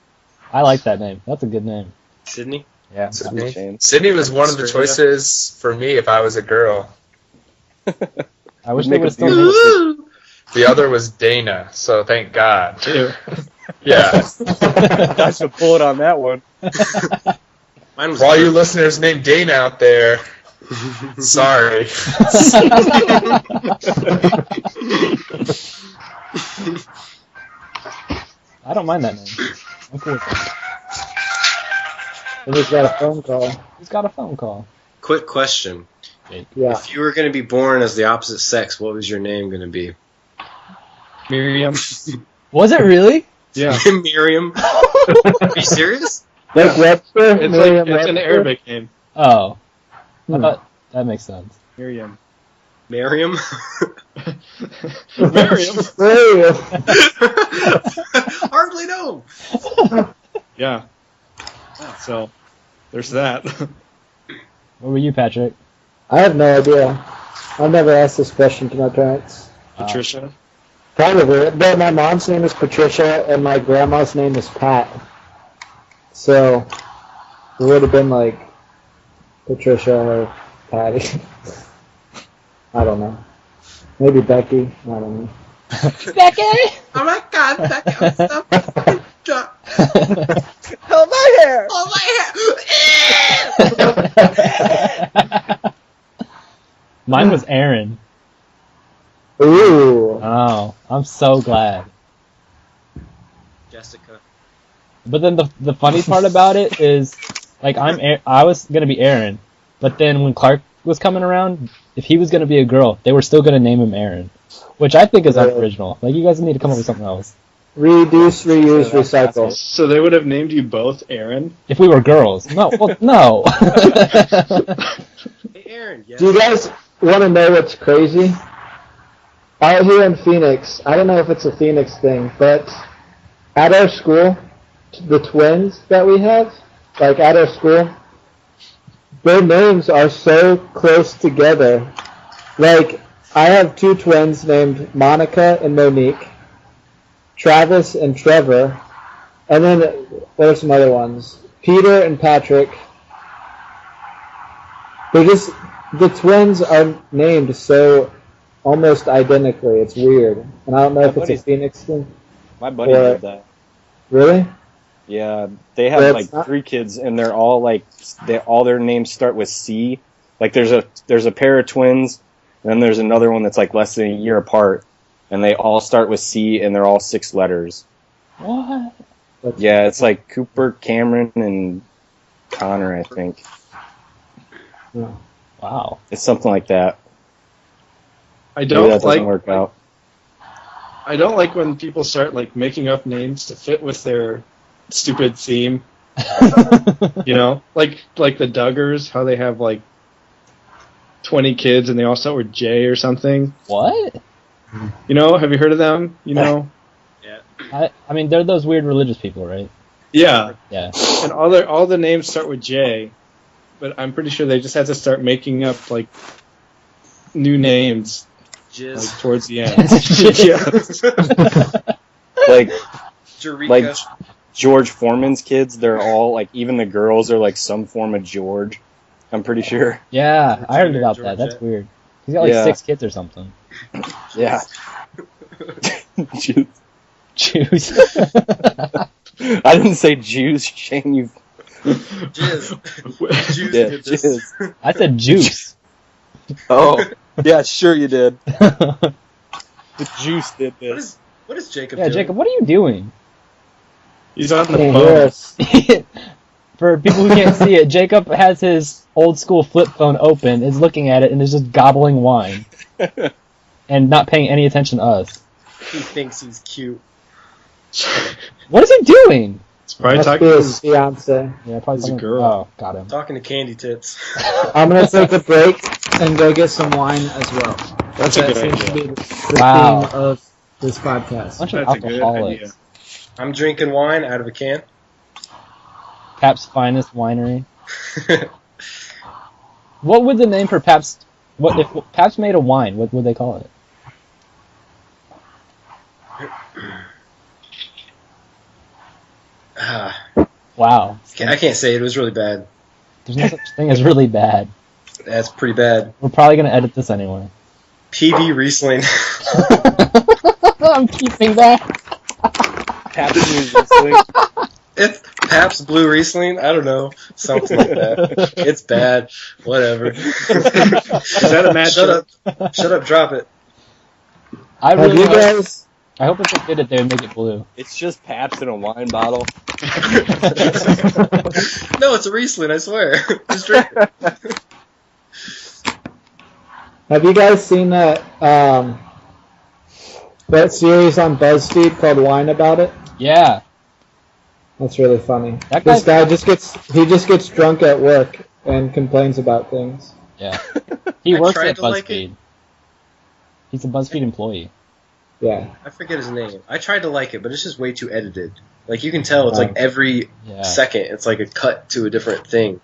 I like that name. That's a good name. Sydney? Yeah. Sydney Shane. Sydney was one of the Australia. choices for me if I was a girl. I wish they Make would a still beautiful named it. The other was Dana, so thank God. Ew. Yeah. I should pull it on that one. Mine was For all you listeners named Dana out there, sorry. I don't mind that name. I'm cool with that. And he's got a phone call. He's got a phone call. Quick question. Yeah. If you were going to be born as the opposite sex, what was your name going to be? Miriam. Was it really? Yeah. Miriam? Are you serious? Like Webster? It's Merriam like it's an Webster? Arabic name. Oh. I Hmm. thought that makes sense. Miriam. Miriam? Miriam. Merriam. Hardly know. Yeah. So there's that. What were you, Patrick? I have no idea. I've never asked this question to my parents. Patricia. Probably. But my mom's name is Patricia and my grandma's name is Pat. So it would have been like Patricia or Patty. I don't know. Maybe Becky. I don't know. Becky! Oh my god, that kind of stuff. Oh, my hair! Oh my Mine was Aaron. Ooh. Oh, I'm so glad. Jessica. But then the funny part about it is, like, I was gonna be Aaron, but then when Clark was coming around, if he was gonna be a girl, they were still gonna name him Aaron, which I think is unoriginal. Like, you guys need to come up with something else. Reduce, reuse, recycle. So they would have named you both Aaron? If we were girls, no, well, no. Hey, Aaron. Yeah. Do you guys want to know what's crazy? Out here in Phoenix, I don't know if it's a Phoenix thing, but at our school, the twins that we have, like at our school, their names are so close together. Like, I have two twins named Monica and Monique, Travis and Trevor, and then there are some other ones, Peter and Patrick. They're just, the twins are named so almost identically. It's weird. And I don't know if it's a Phoenix thing. My buddy Or- did that. Really? Yeah, they have Well, like it's not- 3 kids, and they're all like, all their names start with C. Like there's a pair of twins, and then there's another one that's like less than a year apart, and they all start with C, and they're all 6 letters. What? Yeah, it's like Cooper, Cameron, and Connor, I think. Yeah. Wow. It's something like that. I Maybe don't that doesn't like. work out. I don't like when people start like making up names to fit with their stupid theme. You know, like the Duggars, how they have like 20 kids and they all start with J or something. What? You know, have you heard of them? You know, I mean, they're those weird religious people, right? yeah. Yeah. And all the names start with J, but I'm pretty sure they just had to start making up like new names like towards the end. Like Eureka. like George Foreman's kids, they're all like, even the girls are like some form of George. I'm pretty sure. Yeah, I heard about Georgia. that. That's weird. He's got like Yeah. 6 kids or something. Yeah. Jews. Jews. I didn't say Jews, Shane. You. Jizz. Jews Yeah, did this. Jews. I said juice. Oh, yeah, sure you did. The juice did this. What is Jacob Yeah, doing? Jacob, what are you doing? He's on the Can't phone. hear us. For people who can't see it, Jacob has his old school flip phone open, is looking at it, and is just gobbling wine. And not paying any attention to us. He thinks he's cute. What is he doing? It's probably Must talking be to his his. fiance. Yeah, probably He's a talking- girl. Oh, got him. Talking to Candy Tits. I'm gonna take a break and go get some wine as well. That's a That good seems to idea. be the Wow. theme of this podcast. Bunch of That's a good alcoholics. idea. I'm drinking wine out of a can. Pabst's Finest Winery. What would the name for Pabst? What if Pabst made a wine? What would they call it? Ah, Wow. I can't say it. It was really bad. There's no such thing as really bad. That's pretty bad. We're probably gonna edit this anyway. PB Riesling. I'm keeping that. It's Pabst Blue Riesling. I don't know, something like that. It's bad. Whatever. Is that a match? Shut up. Shut up. Drop it. I Have really you hope, guys? I hope if they did it, they would make it blue. It's just Pabst in a wine bottle. No, it's a Riesling. I swear. Just drink it. Have you guys seen that that series on BuzzFeed called Wine About It? Yeah. That's really funny. That This guy guy's- just gets drunk at work and complains about things. Yeah. He I works tried at to like BuzzFeed. it. He's a BuzzFeed employee. Yeah. I forget his name. I tried to like it, but it's just way too edited. Like, you can tell it's like every Yeah. second, it's like a cut to a different thing.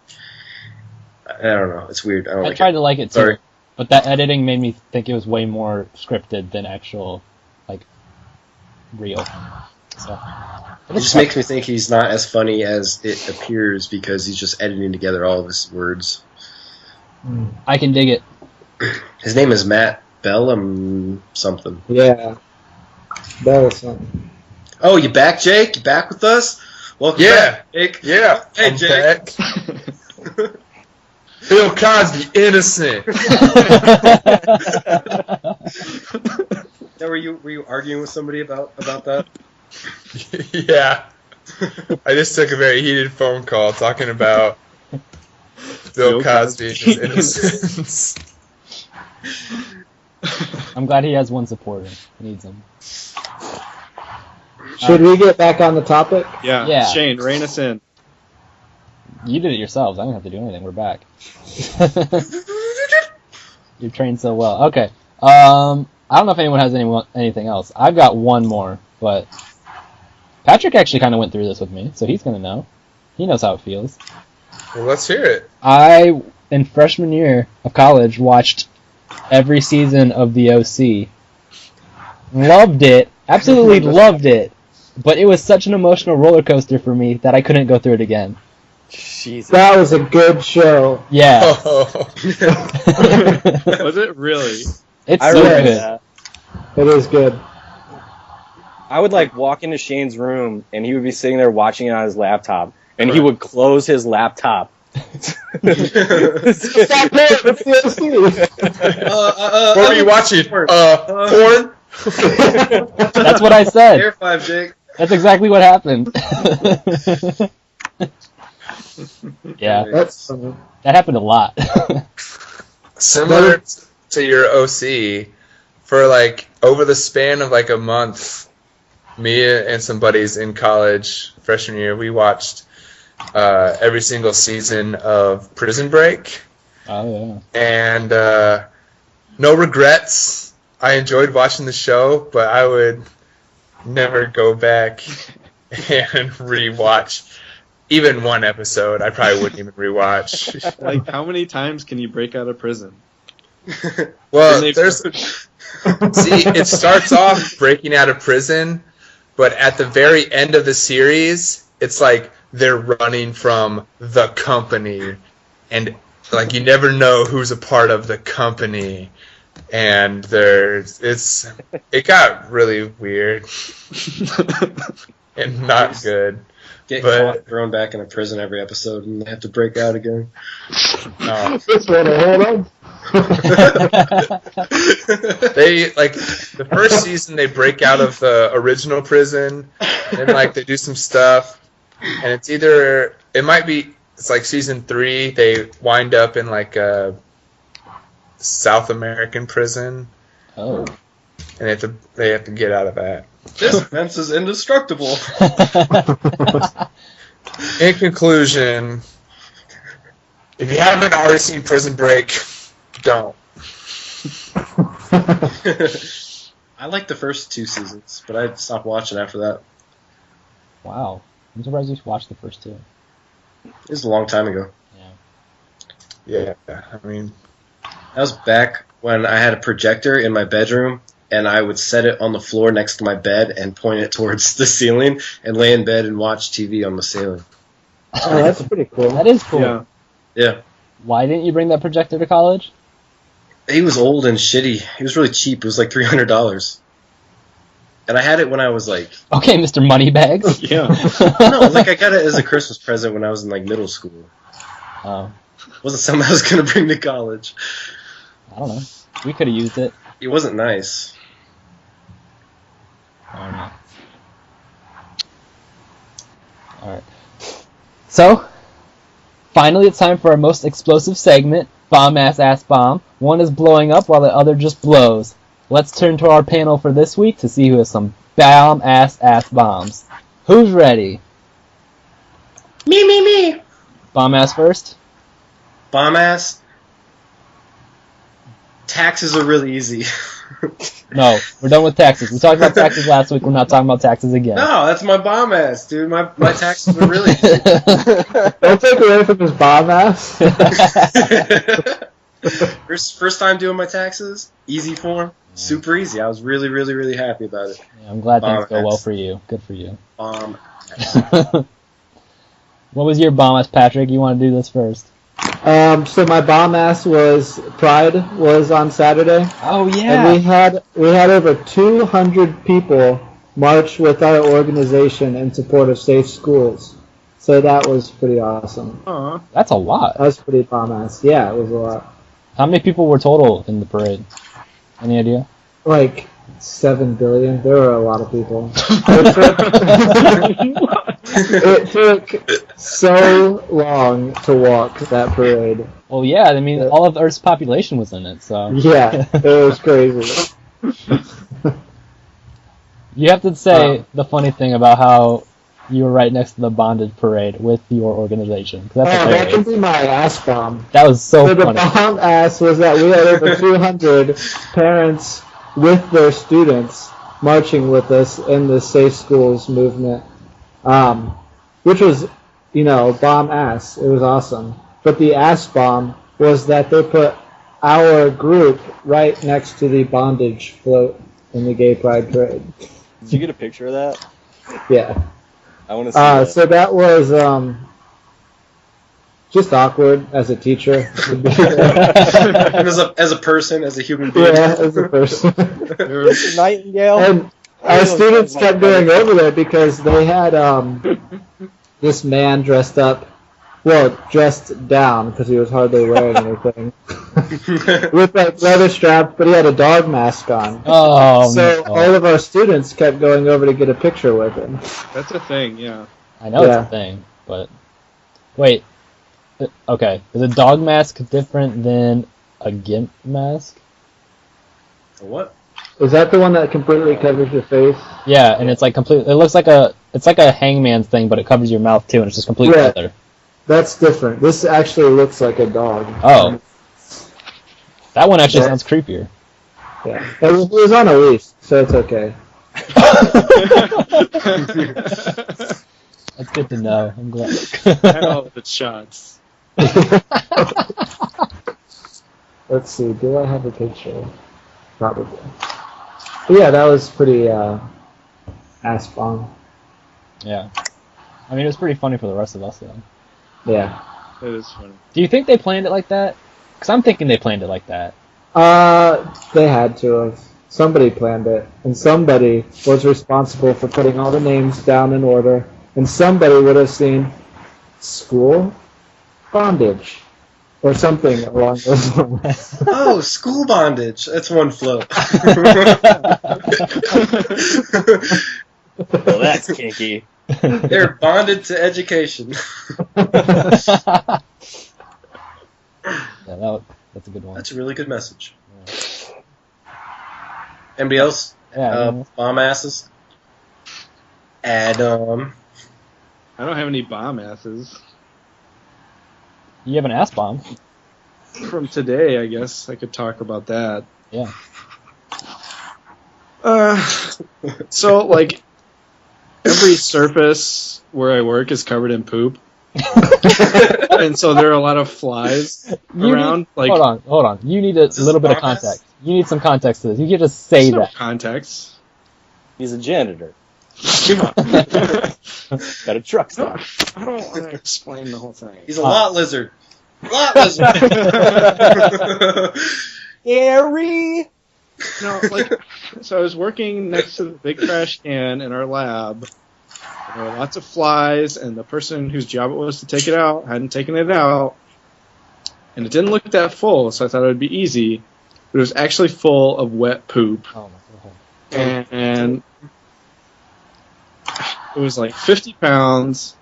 I don't know. It's weird. I don't I like tried it. to like it too, Sorry. but that editing made me think it was way more scripted than actual, like, real. So. It just makes me think he's not as funny as it appears because he's just editing together all of his words. I can dig it. His name is Matt Bellum something. Yeah. That was something. Oh, you back, Jake? You back with us? Welcome Yeah. back, Jake. Yeah. Hey, I'm Jake. back. Bill Cosby, innocent. Now, were you arguing with somebody about that? Yeah. I just took a very heated phone call talking about Bill Cosby and his innocence. I'm glad he has one supporter. He needs him. Should we get back on the topic? Yeah. Yeah. Shane, rein us in. You did it yourselves. I didn't have to do anything. We're back. You're trained so well. Okay. I don't know if anyone has anything else. I've got one more, but Patrick actually kind of went through this with me, so he's going to know. He knows how it feels. Well, let's hear it. I, in freshman year of college, watched every season of The OC. Loved it. Absolutely loved it. But it was such an emotional roller coaster for me that I couldn't go through it again. Jesus. That was a good show. Yeah. Oh. Was it really? It's I so remember good. that. It is good. I would like walk into Shane's room and he would be sitting there watching it on his laptop, and he would close his laptop. Stop it! It's the What were you watching? Porn? That's what I said. Air 5, Jake. That's exactly what happened. Yeah, That's funny. that happened a lot. Similar to your OC, for like over the span of like a month, me and some buddies in college freshman year, we watched every single season of Prison Break. Oh And no regrets. I enjoyed watching the show, but I would never go back and rewatch even one episode. I probably wouldn't even rewatch. Like, how many times can you break out of prison? Well, it starts off breaking out of prison, but at the very end of the series, it's like they're running from the company, and like you never know who's a part of the company, and it got really weird and not good. Get caught, thrown back in a prison every episode, and they have to break out again. No. Just want to hold on. They like the first season they break out of the original prison, and like they do some stuff, and it's like season 3 they wind up in like a South American prison. Oh. And they have to get out of that. This fence is indestructible. In conclusion, if you haven't already seen Prison Break, don't. I liked the first 2 seasons, but I stopped watching after that. Wow. I'm surprised you watched the first 2. It was a long time ago. Yeah, I mean, That was back when I had a projector in my bedroom, and I would set it on the floor next to my bed and point it towards the ceiling and lay in bed and watch TV on the ceiling. Oh, that's pretty cool. That is cool. Yeah. Yeah. Why didn't you bring that projector to college? He was old and shitty. He was really cheap. It was like $300. And I had it when I was like... Okay, Mr. Moneybags. Yeah. No, like I got it as a Christmas present when I was in like middle school. Oh, It wasn't something I was going to bring to college. I don't know. We could have used it. It wasn't nice. I don't know. Alright. So, finally it's time for our most explosive segment, Bomb Ass Ass Bomb. One is blowing up while the other just blows. Let's turn to our panel for this week to see who has some Bomb Ass Ass Bombs. Who's ready? Me. Bomb Ass first? Bomb ass. Taxes are really easy. No, we're done with taxes. We talked about taxes last week. We're not talking about taxes again. No, that's my bomb ass, dude. My taxes are really easy. Don't take away from his bomb ass. First time doing my taxes, easy form, super easy. I was really, really, really happy about it. Yeah, I'm glad things Bomb go well ass. for you. Good for you. Bomb. What was your bomb ass, Patrick? You want to do this first? So my bomb ass was Pride was on Saturday, Oh and we had over 200 people march with our organization in support of safe schools. So that was pretty awesome. Aw. That's a lot. That was pretty bomb ass. Yeah, it was a lot. How many people were total in the parade? Any idea? Like 7 billion. There were a lot of people. It took so long to walk that parade. Well, yeah. I mean, all of Earth's population was in it, so Yeah, it was crazy. you have to say the funny thing about how you were right next to the bondage parade with your organization. 'Cause that's That can hilarious. be my ass bomb. That was so So the funny. bomb ass was that we had over 200 parents with their students marching with us in the Safe Schools movement, which was, bomb ass. It was awesome. But the ass bomb was that they put our group right next to the bondage float in the Gay Pride Parade. Did you get a picture of that? Yeah. I want to see that. So that was just awkward as a teacher. And as a person, as a human being. Yeah, as a person. Mr. Nightingale. And our students kept going over there because they had this man dressed down because he was hardly wearing anything. with that leather strap, but he had a dog mask on. Oh, So no. all of our students kept going over to get a picture with him. That's a thing, yeah. I know Yeah. it's a thing, but wait. Okay, is a dog mask different than a gimp mask? What? Is that the one that completely covers your face? Yeah, and it's like completely. It looks like it's like a hangman's thing, but it covers your mouth too, and it's just complete Yeah. leather. That's different. This actually looks like a dog. Oh, that one actually Yeah. sounds creepier. Yeah. It was on a leash, so it's okay. That's good to know. I'm glad. Hell, the shots. Let's see. Do I have a picture? Probably. But yeah, that was pretty ass bomb. Yeah, I mean it was pretty funny for the rest of us though. Yeah. That is funny. Do you think they planned it like that? Because I'm thinking they planned it like that. They had to have. Somebody planned it, and somebody was responsible for putting all the names down in order, and somebody would have seen school bondage or something along those lines. Oh, school bondage. That's one flow. Well, that's kinky. They're bonded to education. Yeah, that's a good one. That's a really good message. Anybody else? Yeah, Bomb asses? Adam. I don't have any bomb asses. you have an ass bomb. From today, I guess I could talk about that. Yeah. So, like, every surface where I work is covered in poop. And so there are a lot of flies around. Hold on. You need a little bit of bomb ass? context. You need some context to this. You can't just say no that. context. He's a janitor. Come on. Got a truck stop. I don't want to explain the whole thing. He's a lot lizard. Lot lizard. Harry. No, like, so I was working next to the big trash can in our lab. And there were lots of flies, and the person whose job it was to take it out hadn't taken it out. And it didn't look that full, so I thought it would be easy. But it was actually full of wet poop. Oh my god. And it was like 50 pounds.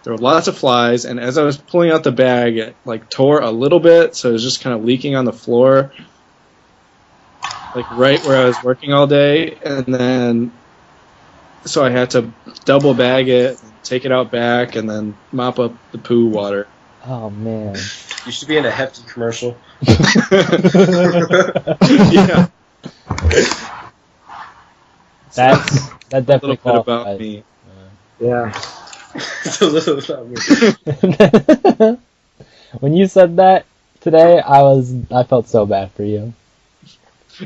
There were lots of flies, and as I was pulling out the bag, it like tore a little bit, so it was just kind of leaking on the floor, like right where I was working all day. And then, so I had to double bag it, take it out back, and then mop up the poo water. Oh man. You should be in a hefty commercial. Yeah, That a definitely little bit about qualifies. me. Yeah. It's a little about me. When you said that today, I felt so bad for you.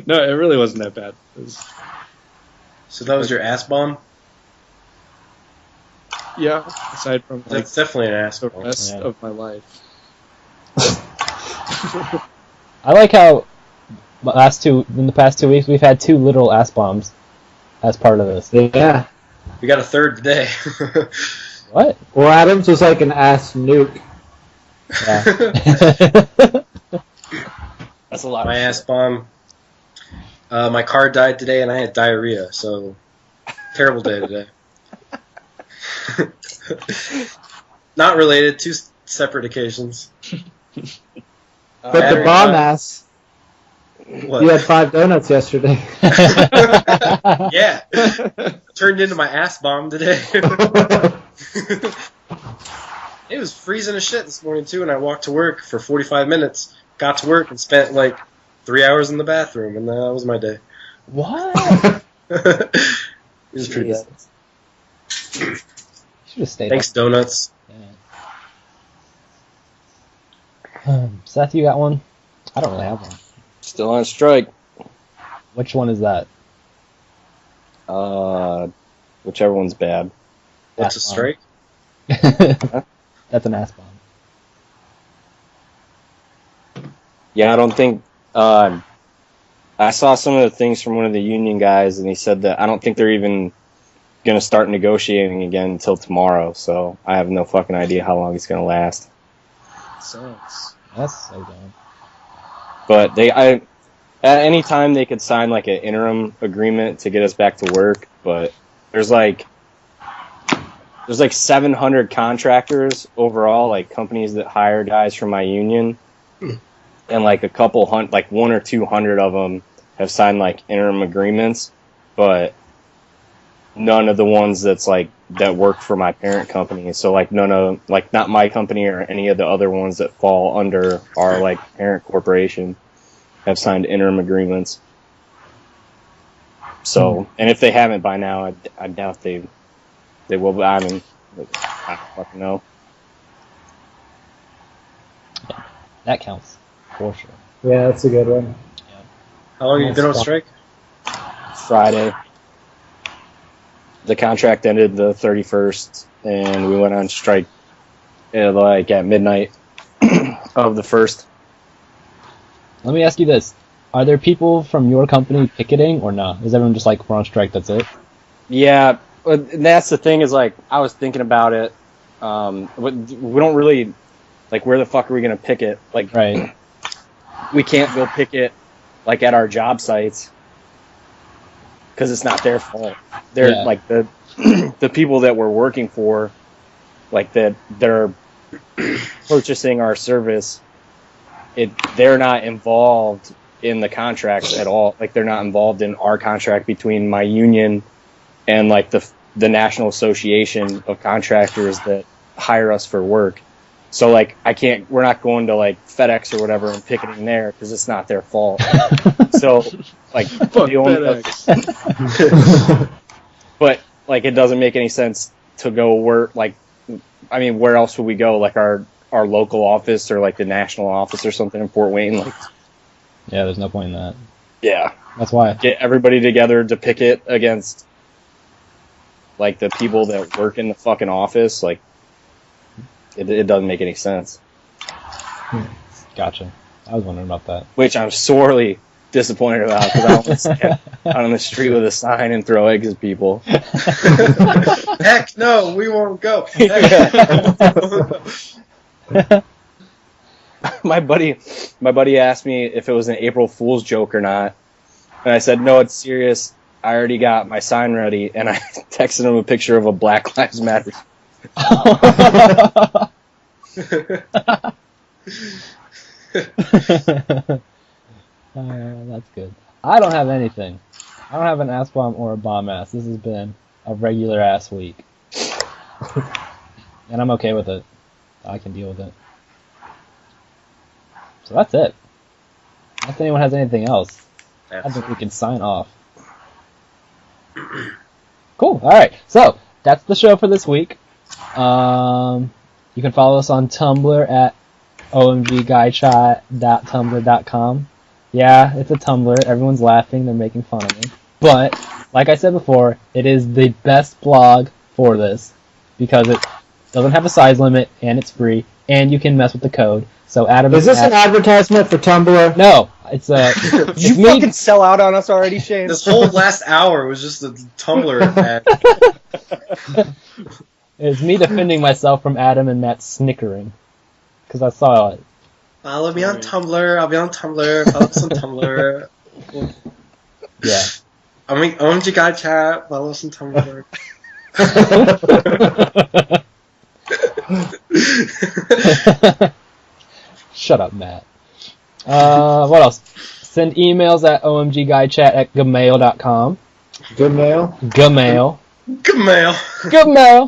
No, it really wasn't that bad. It was, So that was your ass bomb? yeah, aside from like That's definitely an ass the bomb. rest Yeah. of my life. I like how in the past 2 weeks we've had 2 literal ass bombs as part of this. Yeah. We got a third today. What? Well, Adams was like an ass nuke. Yeah. That's a lot. My of ass bomb. My car died today and I had diarrhea, so terrible day today. Not related, 2 separate occasions. But the Battery bomb died. ass, What? you had 5 donuts yesterday. Yeah. Turned into my ass bomb today. It was freezing as shit this morning too, and I walked to work for 45 minutes, got to work and spent like 3 hours in the bathroom, and that was my day. What? It was pretty bad. You should have stayed. Thanks, donuts. Seth, you got one? I don't really have one. Still on strike. Which one is that? Whichever one's bad. What's a Ass strike? bomb. That's an ass bomb. Yeah, I don't think. I saw some of the things from one of the union guys, and he said that I don't think they're even gonna start negotiating again until tomorrow. So I have no fucking idea how long it's gonna last. Sucks. That's so dumb. But at any time they could sign like an interim agreement to get us back to work. But there's like 700 contractors overall, like companies that hire guys from my union, and like a couple hundred, like 100 or 200 of them have signed like interim agreements, but none of the ones that work for my parent company. So like none of, like, not my company or any of the other ones that fall under our like parent corporation have signed interim agreements. So, and if they haven't by now, I doubt they will. I mean, I don't fucking know. That counts for sure. Yeah, that's a good one. How long have you been on strike? Friday. The contract ended the 31st, and we went on strike at midnight of the 1st. Let me ask you this: are there people from your company picketing, or no? Is everyone just like, we're on strike, that's it? Yeah, and that's the thing, is like, I was thinking about it. We don't really, like, where the fuck are we gonna picket? Like, Right. we can't go picket like at our job sites because it's not their fault. They're like the people that we're working for, like that they're purchasing our service. They're not involved in the contracts at all. Like, they're not involved in our contract between my union and like the National Association of Contractors that hire us for work. So like, we're not going to like FedEx or whatever and picketing there because it's not their fault. So like, Fuck FedEx. but like, it doesn't make any sense to go work. Like, I mean, where else would we go? Like our local office or like the national office or something in Fort Wayne. Like, Yeah, there's no point in that. yeah, That's why. get everybody together to picket against like the people that work in the fucking office. Like, it doesn't make any sense. Gotcha. I was wondering about that. Which I'm sorely disappointed about, because I want to stand out on the street with a sign and throw eggs at people. Heck no, we won't go. My buddy asked me if it was an April Fool's joke or not, and I said, no, it's serious. I already got my sign ready, and I texted him a picture of a Black Lives Matter. That's good. I don't have anything. I don't have an ass bomb or a bomb ass. This has been a regular ass week. And I'm okay with it. I can deal with it. So that's it. Unless anyone has anything else, I think we can sign off. Cool. Alright. So, that's the show for this week. You can follow us on Tumblr at omgguychat.tumblr.com. Yeah, it's a Tumblr. Everyone's laughing. They're making fun of me. But, like I said before, it is the best blog for this because it doesn't have a size limit, and it's free, and you can mess with the code. So Adam Is this an advertisement for Tumblr? No, it's Did you fucking sell out on us already, Shane? This whole last hour was just a Tumblr ad. It's me defending myself from Adam and Matt snickering. Because I saw it. Follow me on Tumblr. I'll be on Tumblr. Follow us on Tumblr. Yeah. I mean, OMG Guy Chat. Follow us on Tumblr. Shut up, Matt. What else? Send emails at omgguychat@gmail.com. Good mail. Gmail. Good mail. Good mail.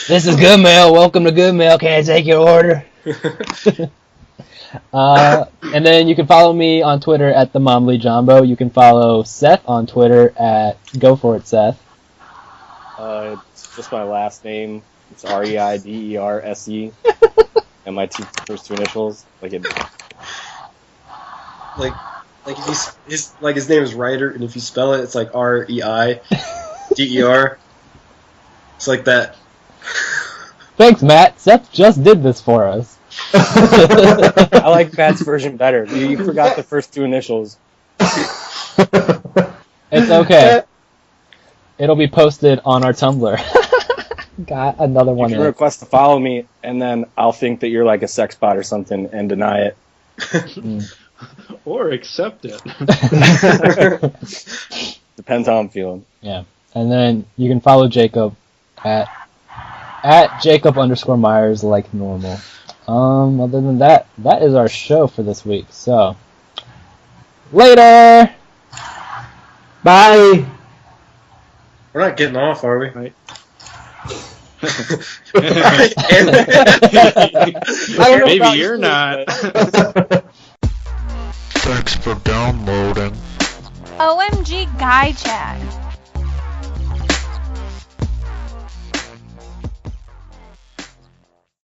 This is Good Mail. Welcome to Good Mail. Can I take your order? And then you can follow me on Twitter at the Momly Jumbo. You can follow Seth on Twitter at Go For It Seth. It's just my last name. It's REIDERSE, and my first two initials. Like if his name is Ryder, and if you spell it, it's like REIDER. It's like that. Thanks, Matt. Seth just did this for us. I like Matt's version better. You forgot the first two initials. It's okay. It'll be posted on our Tumblr. Got another one. You can request to follow me, and then I'll think that you're like a sex bot or something and deny it. Or accept it. Depends how I'm feeling. Yeah. And then you can follow Jacob at Jacob_Myers like normal. Other than that, that is our show for this week. So, later! Bye! We're not getting off, are we? Right. Maybe you're not. Thanks for downloading. OMG Guy Chat.